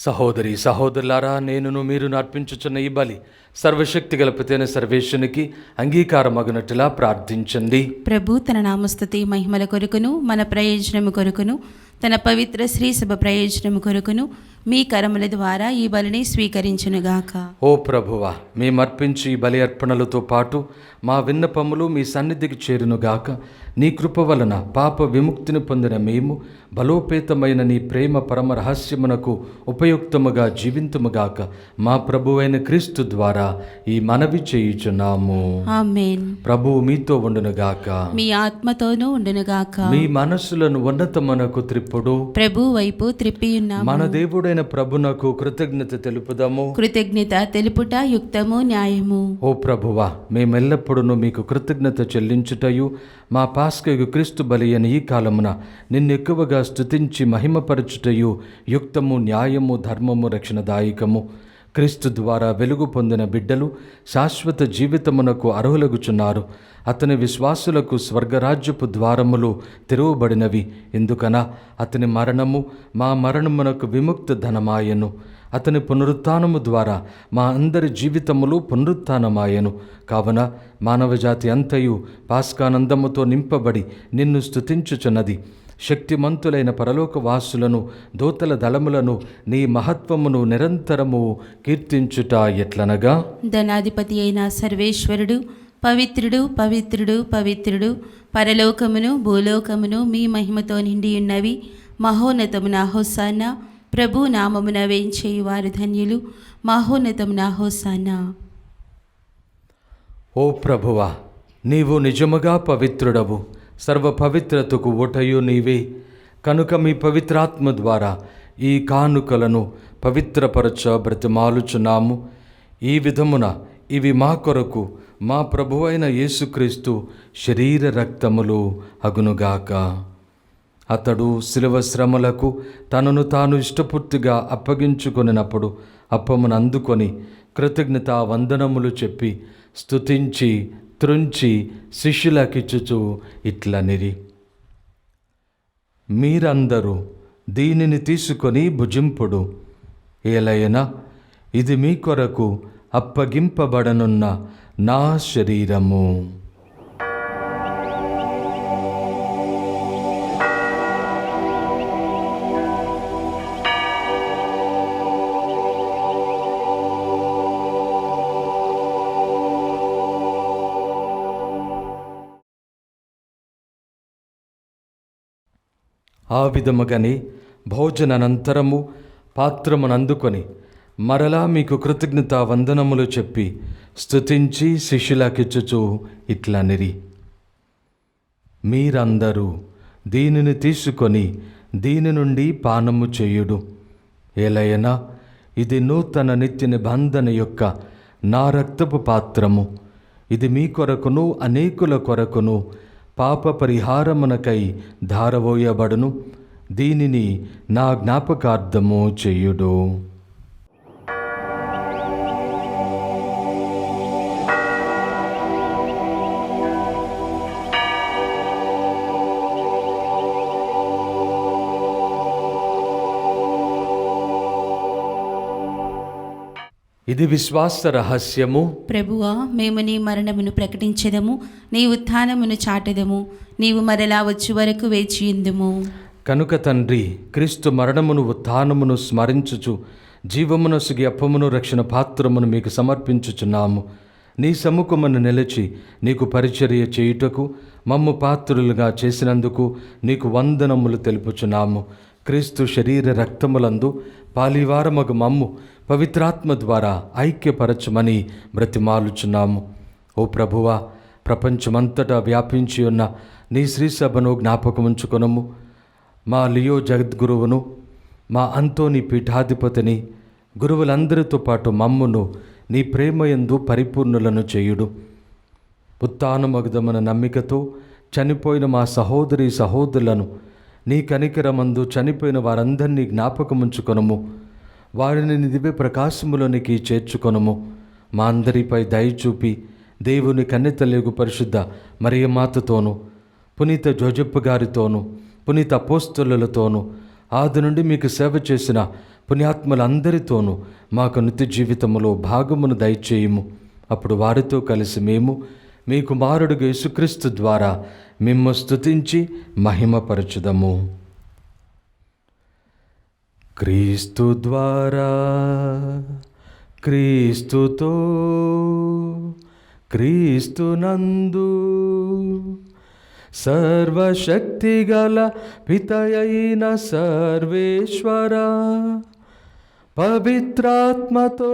సహోదరి సహోదరులారా, నేనును మీరును అర్పించుచున్న ఈ బలి సర్వశక్తి గల పితైన సర్వేశ్వరునికి అంగీకారమగునట్టులా ప్రార్థించండి. ప్రభు తన నామస్తుతి మహిమల కొరకును మన ప్రయోజనము కొరకును తన పవిత్ర శ్రీ సభ ప్రయోజనము కొరకును మీ కరముల ద్వారా ఈ బలిని స్వీకరించునుగాక. ఓ ప్రభువా, మేమర్పించి ఈ బలి అర్పణలతో పాటు మా విన్నపములు మీ సన్నిధికి చేరునుగాక. నీ కృప వలన పాప విముక్తిని పొందిన మేము బలోపేతమైన నీ ప్రేమ పరమ రహస్యమునకు ఉపయుక్తముగా జీవింతుముగాక. మా ప్రభువైన క్రీస్తు ద్వారా ఈ మనవి చేయుచున్నాము. ఆమేన్. ప్రభువు మీతో ఉండునుగాక, మీ ఆత్మతోనూ ఉండునుగాక. మీ మనస్సులను ఉన్నతమునకు త్రిప్పుడు ప్రభు వైపు త్రిప్పియున్నాము. మన దేవుడైన ప్రభునకు కృతజ్ఞత తెలుపుదాము. కృతజ్ఞత తెలుపుట యుక్తము న్యాయము. ఓ ప్రభువా, మేమెల్లప్పుడూ మీకు కృతజ్ఞత చెల్లించుటయు మా పాస్కయు క్రీస్తు బలి అయిన ఈ కాలమున నిన్నెక్కువగా స్తుతించి మహిమపరచుటయు యుక్తము, న్యాయము, ధర్మము, రక్షణదాయకము. క్రీస్తు ద్వారా వెలుగు పొందిన బిడ్డలు శాశ్వత జీవితమునకు అర్హులగుచున్నారు. అతని విశ్వాసులకు స్వర్గరాజ్యపు ద్వారములు తెరవబడినవి. ఎందుకన అతని మరణము మా మరణమునకు విముక్త ధనమాయను. అతని పునరుత్థానము ద్వారా మా అందరి జీవితములు పునరుత్థానమాయను. కావున మానవజాతి అంతయు పాస్కానందముతో నింపబడి నిన్ను స్తుతించుచున్నది. శక్తిమంతులైన పరలోక వాసులను, దూతల దళములను నీ మహత్వమును నిరంతరము కీర్తించుట ఎట్లనగా, ధనాధిపతి అయిన సర్వేశ్వరుడు పవిత్రుడు పవిత్రుడు పవిత్రుడు, పరలోకమును భూలోకమును మీ మహిమతో నిండి ఉన్నవి. మహోన్నతమున హోసానా, ప్రభు నామమున వేంచేయువారు ధన్యులు. మహోన్నతమున హోసానా. ఓ ప్రభువా, నీవు నిజముగా పవిత్రుడవు, సర్వ పవిత్రతకు ఊటయు నీవే. కనుక మీ పవిత్రాత్మ ద్వారా ఈ కానుకలను పవిత్రపరచ బ్రతిమాలుచున్నాము. ఈ విధమున ఇవి మా కొరకు మా ప్రభువైన యేసుక్రీస్తు శరీర రక్తములు అగునుగాక. అతడు శిలువ శ్రమలకు తనను తాను ఇష్టపూర్తిగా అప్పగించుకొనినప్పుడు అప్పమును అందుకొని కృతజ్ఞతా వందనములు చెప్పి స్తుతించి త్రుంచి శిష్యులకిచ్చుచు ఇట్లనిరి, మీరందరూ దీనిని తీసుకొని భుజింపుడు. ఏలయన ఇది మీ కొరకు అప్పగింపబడనున్న నా శరీరము. ఆ విధముగానే భోజనానంతరము పాత్రమునందుకొని మరలా మీకు కృతజ్ఞతా వందనములు చెప్పి స్తుతించి శిష్యులకిచ్చుచు ఇట్లనిరి, మీరందరూ దీనిని తీసుకొని దీని నుండి పానము చేయుడు. ఏలయనా ఇది నూతన నిత్య నిబంధన యొక్క నా రక్తపు పాత్రము. ఇది మీ కొరకును అనేకుల కొరకును పాప పరిహారమునకై ధారవోయబడును. దీనిని నా జ్ఞాపకార్థము చేయుడు. ఇది విశ్వాస రహస్యము. ప్రభువా, మేము నీ మరణమును ప్రకటించెదము, నీ ఉత్థానమును చాటెదము. నీవు మరలా వచ్చు వరకు వేచియుందుము. కనుక తండ్రి, క్రీస్తు మరణమును ఉత్థానమును స్మరించుచు జీవమునొసగి అప్పమును రక్షణ పాత్రమును మీకు సమర్పించుచున్నాము. నీ సముఖమును నిలిచి నీకు పరిచర్య చేయుటకు మమ్ము పాత్రులుగా చేసినందుకు నీకు వందనములు తెలుపుచున్నాము. క్రీస్తు శరీర రక్తములందు పాలివారమగు మమ్ము పవిత్రాత్మ ద్వారా ఐక్యపరచమని బ్రతిమాలుచున్నాము. ఓ ప్రభువా, ప్రపంచమంతటా వ్యాపించి ఉన్న నీ శ్రీసభను జ్ఞాపకముంచుకొనము. మా లియో జగద్గురువును, మా అంతోని పీఠాధిపతిని, గురువులందరితో పాటు మమ్మును నీ ప్రేమయందు పరిపూర్ణులను చేయుడు. ఉత్థానమగుదమన నమ్మికతో చనిపోయిన మా సహోదరి సహోదరులను నీ కనికరమందు చనిపోయిన వారందరినీ జ్ఞాపకముంచుకొనము. వారిని నీ దివ్య ప్రకాశములోనికి చేర్చుకొనము. మా అందరిపై దయ చూపి దేవుని కన్యతలేగు పరిశుద్ధ మరియమాతతోనూ, పునీత జోజప్ప గారితోనూ, పునీత అపోస్తలులతోనూ, ఆది నుండి మీకు సేవ చేసిన పుణ్యాత్ములందరితోనూ మాకు నిత్య జీవితములో భాగమును దయచేయము. అప్పుడు వారితో కలిసి మేము మీ కుమారుడు యేసుక్రీస్తు ద్వారా మిమ్ము స్తుతించి మహిమపరచుదము. క్రీస్తు ద్వారా, క్రీస్తుతో, క్రీస్తునందు సర్వశక్తిగల పితయైన సర్వేశ్వర పవిత్రాత్మతో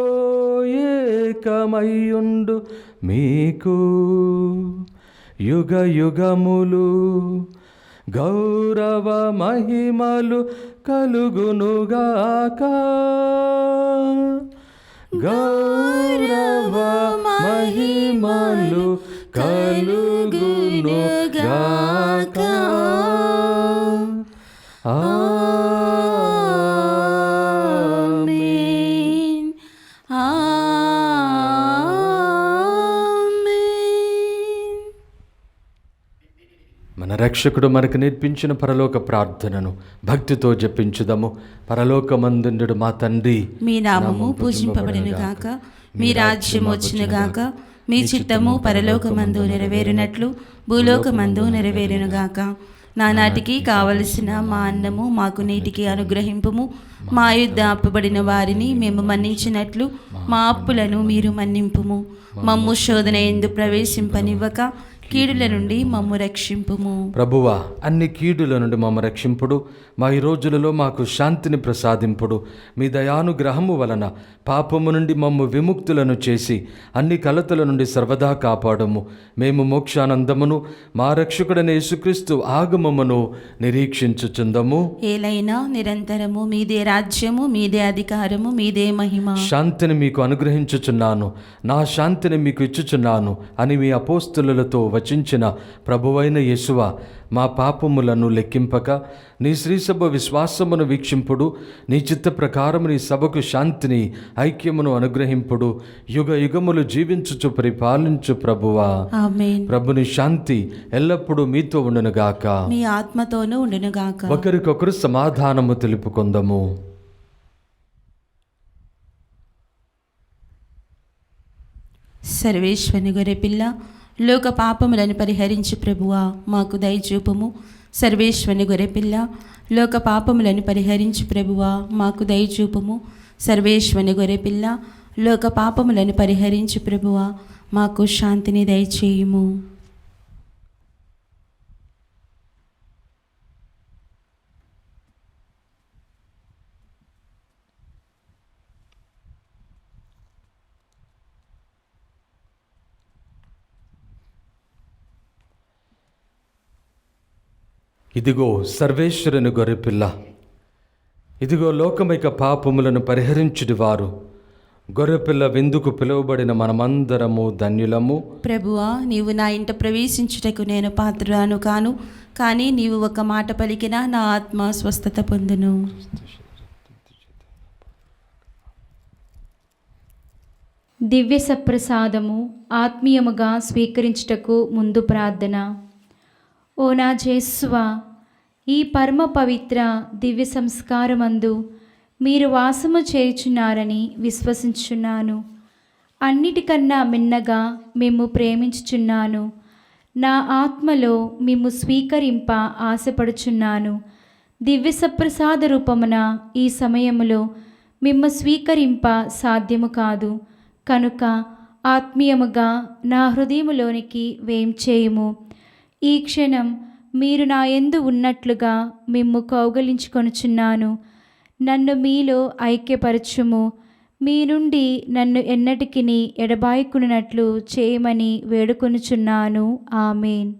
ఏకమయ్యుండు మీకు యుగ యుగములు గౌరవ మహిమలు కలుగునుగాక. గౌరవ మహిమలు కలుగునుగాక. ఆమేన్. ఆమేన్. మన రక్షకుడు మనకు నేర్పించిన పరలోక ప్రార్థనను భక్తితో జపించుదము. పరలోకమందుండు మా తండ్రి, మీ నామము పూజింపబడును గాక, మీ రాజ్యం వచ్చును గాక, మీ చిత్తము పరలోకమందు నెరవేరునట్లు భూలోకమందు నెరవేరును గాక. నానాటికి కావలసిన మా అన్నము మాకు నేటికి అనుగ్రహింపుము. మా యుద్ధ అప్పబడిన వారిని మేము మన్నించినట్లు మా అప్పులను మీరు మన్నింపుము. మమ్ము శోధన యందు ప్రవేశింపనివ్వక కీడుల నుండి మమ్ము రక్షింపుము. ప్రభువా, అన్ని కీడుల నుండి మమ్మ రక్షింపుడు. మా ఈ రోజులలో మాకు శాంతిని ప్రసాదింపుడు. మీ దయానుగ్రహము వలన పాపము నుండి మమ్ము విముక్తులను చేసి అన్ని కలతల నుండి సర్వదా కాపాడము. మేము మోక్షానందమును మా రక్షకుడైన యేసుక్రీస్తు ఆగమమును నిరీక్షించుచుందము. ఏలైనా నిరంతరము మీదే రాజ్యము, మీదే అధికారము, మీదే మహిమ. శాంతిని మీకు అనుగ్రహించుచున్నాను, నా శాంతిని మీకు ఇచ్చుచున్నాను అని మీ అపోస్తలులతో వచించిన ప్రభువైన యేసువా, మా పాపములను లెక్కింపక నీ శ్రీసభ విశ్వాసమును వీక్షింపుడు. నీ చిత్త ప్రకారము నీ సభకు శాంతిని ఐక్యమును అనుగ్రహింపుడు. యుగ యుగములు జీవించుచు పరిపాలించు ప్రభువా. ఆమేన్. ప్రభుని శాంతి ఎల్లప్పుడూ మీతో ఉండునుగాక, మీ ఆత్మతోనూ ఉండునుగాక. ఒకరికొకరు సమాధానము తెలుపుకొందము. సర్వేశ్వరుని గొర్రెపిల్ల, లోక పాపములను పరిహరించు ప్రభువా, మాకు దయచూపుము. సర్వేశ్వరుని గొర్రెపిల్ల, లోక పాపములను పరిహరించు ప్రభువా, మాకు దయచూపుము. సర్వేశ్వరుని గొర్రెపిల్ల, లోక పాపములను పరిహరించు ప్రభువా, మాకు శాంతిని దయచేయుము. ఇదిగో సర్వేశ్వరుని గొర్రెపిల్ల, ఇదిగో లోకమైక పాపములను పరిహరించుడివారు. గొర్రెపిల్ల విందుకు పిలువబడిన మనమందరము ధన్యులము. ప్రభువా, నీవు నా ఇంట ప్రవేశించుటకు నేను పాత్రురాను కాను, కానీ నీవు ఒక మాట పలికినా నా ఆత్మ స్వస్థత పొందును. దివ్య సప్రసాదము ఆత్మీయముగా స్వీకరించుటకు ముందు ప్రార్థన. ఓ నా జేసువా, ఈ పరమ పవిత్ర దివ్య సంస్కారమందు మీరు వాసము చేయుచున్నారని విశ్వసించుచున్నాను. అన్నిటికన్నా మిన్నగా మిమ్ము ప్రేమించుచున్నాను. నా ఆత్మలో మిమ్ము స్వీకరింప ఆశపడుచున్నాను. దివ్య సప్రసాద రూపమున ఈ సమయములో మిమ్ము స్వీకరింప సాధ్యము కాదు. కనుక ఆత్మీయముగా నా హృదయములోనికి వేంచేయుము. ఈ క్షణం మీరు నా యందు ఉన్నట్లుగా మిమ్ము కౌగలించుకొనుచున్నాను. నన్ను మీలో ఐక్యపరచుము. మీ నుండి నన్ను ఎన్నటికిని ఎడబాయకున్నట్లు చేయమని వేడుకొనుచున్నాను. ఆమేన్.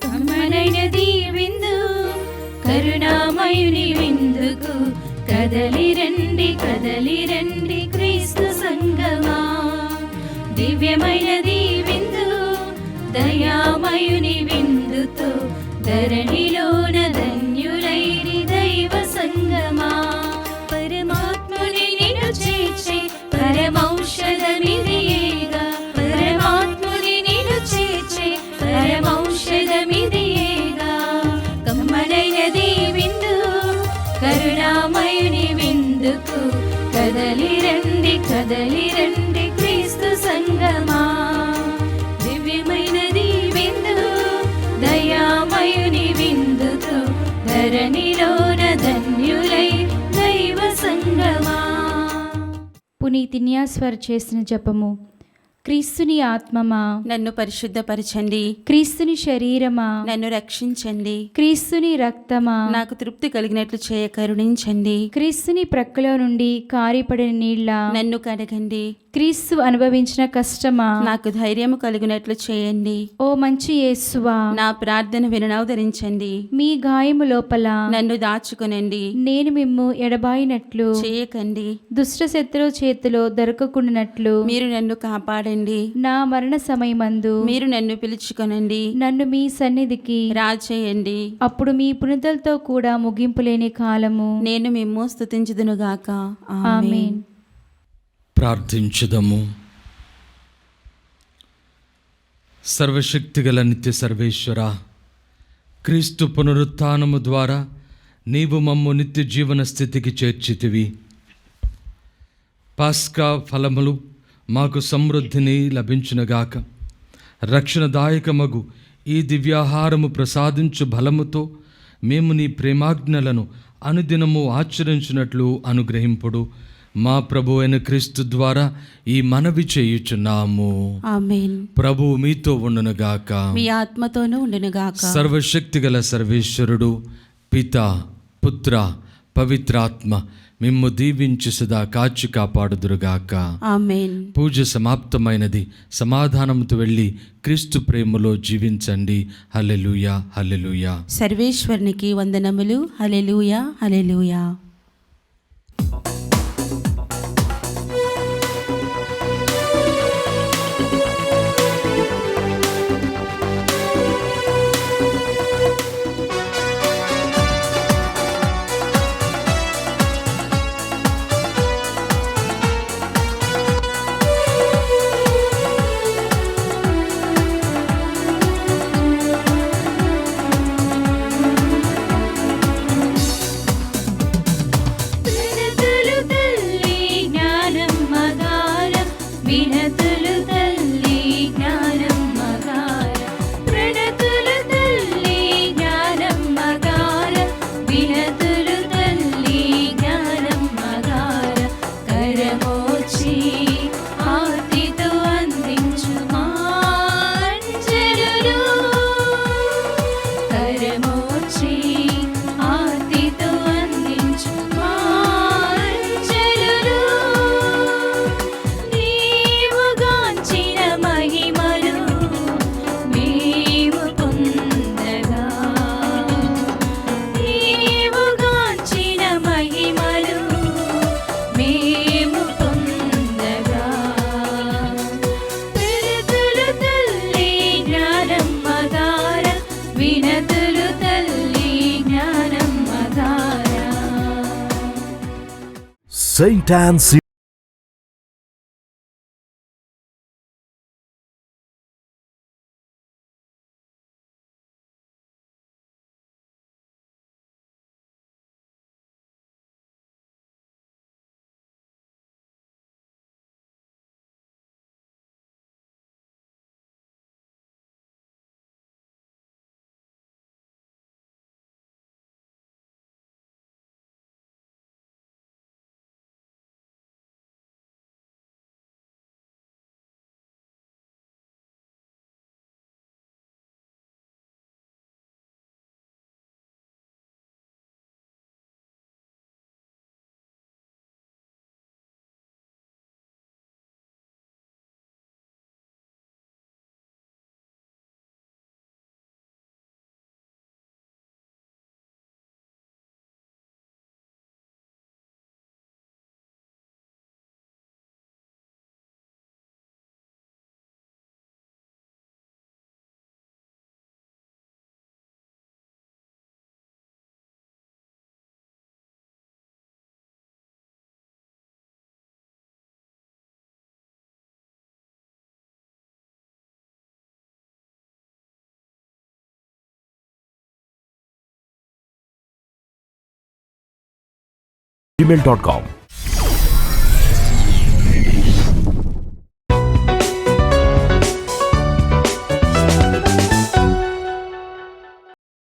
కమ్మనైనది విందు కరుణామయుని విందుకు కదలి రండి క్రీస్తు సంగమా. దివ్యమైనది విందు దయామయుని విందుతో ధరణిలోన ధన్యులైరి దైవ సంగమా. పరమాత్ముని నిన్ను చేర్చే పరమౌషధమిదియేగా, పరమాత్ముని నిన్ను చేర్చే పరమౌషధమిదియేగా. కమ్మనైనది విందు కరుణామయుని విందుకు కదలి రండి క్రీస్తు సంగమా. దివ్యమైనది విందు దయామయుని విందుతో ధరణిలోన ధన్యులై దైవ సంగమా. పునీతిన్యాస్వర్ చేసిన జపము. క్రీస్తుని ఆత్మమా నన్ను పరిశుద్ధపరచండి, క్రీస్తుని శరీరమా నన్ను రక్షించండి, క్రీస్తుని రక్తమా నాకు తృప్తి కలిగినట్లు చేయ కరుణించండి. క్రీస్తుని ప్రక్కలో నుండి కారిపడిన నీళ్ళ నన్ను కడగండి, క్రీస్తు అనుభవించిన కష్టమా నాకు ధైర్యము కలిగినట్లు చేయండి. ఓ మంచి యేసువా నా ప్రార్థన వినవదరించండి, మీ గాయము లోపల నన్ను దాచుకొనండి, నేను మిమ్ము ఎడబాయినట్లు చేయకండి. దుష్ట శత్రువు చేతిలో దొరకకుండానట్లు మీరు నన్ను కాపాడండి, నా మరణ సమయమందు మీరు నన్ను పిలుచుకొనండి, నన్ను మీ సన్నిధికి రాచేయండి. అప్పుడు మీ పునితలతో కూడా ముగింపు లేని కాలము. నేను మిమ్ము స్తుతించుదునుగాక. ఆమేన్. ఆమేన్. ప్రార్థించుదము. సర్వశక్తిగల నిత్య సర్వేశ్వర, క్రీస్తు పునరుత్థానము ద్వారా నీవు మమ్ము నిత్య జీవన స్థితికి చేర్చితివి. పాస్కా ఫలములు మాకు సమృద్ధిని లభించునుగాక. రక్షణదాయకమగు ఈ దివ్యాహారము ప్రసాదించు బలముతో మేము నీ ప్రేమాజ్ఞలను అనుదినము ఆచరించినట్లు అనుగ్రహింపుడు. మా ప్రభు అయిన క్రీస్తు ద్వారా ఈ మనవి చేయుచున్నాము. ఆమేన్. ప్రభు మీతో ఉండునుగాక. మీ ఆత్మతోనూ ఉండునుగాక. సర్వశక్తిగల సర్వేశ్వరుడు పిత పుత్ర పవిత్రాత్మ మిమ్ము దీవించి సదా కాచి కాపాడుదురుగాక. ఆమేన్. పూజ సమాప్తమైనది. సమాధానంతో వెళ్ళి క్రీస్తు ప్రేమలో జీవించండి. హల్లెలూయా, హల్లెలూయా. సర్వేశ్వరునికి వందనములు. హల్లెలూయా, హల్లెలూయా. వినతులు తల్లి జ్ఞానమ్మ గారం, వినతులు తల్లి జ్ఞానమ్మ గారం, ప్రణతులు తల్లి జ్ఞానమ్మ గారం, వినతులు తల్లి జ్ఞానమ్మ గారం. కరమోచి ఆర్తితో అందించు మా అంజలులు, కరమోచి ఆర్తితో అందించు మా అంజలులు. నీవుగాంచిన మహిమలు మేము పొందగా, నీవుగాంచిన మహిమలు మేము పొందగా. వినతులు తల్లి జ్ఞానమ్మ గారం, వినతులు తల్లి జ్ఞానమ్మ గారం. Saint Anne gmail.com.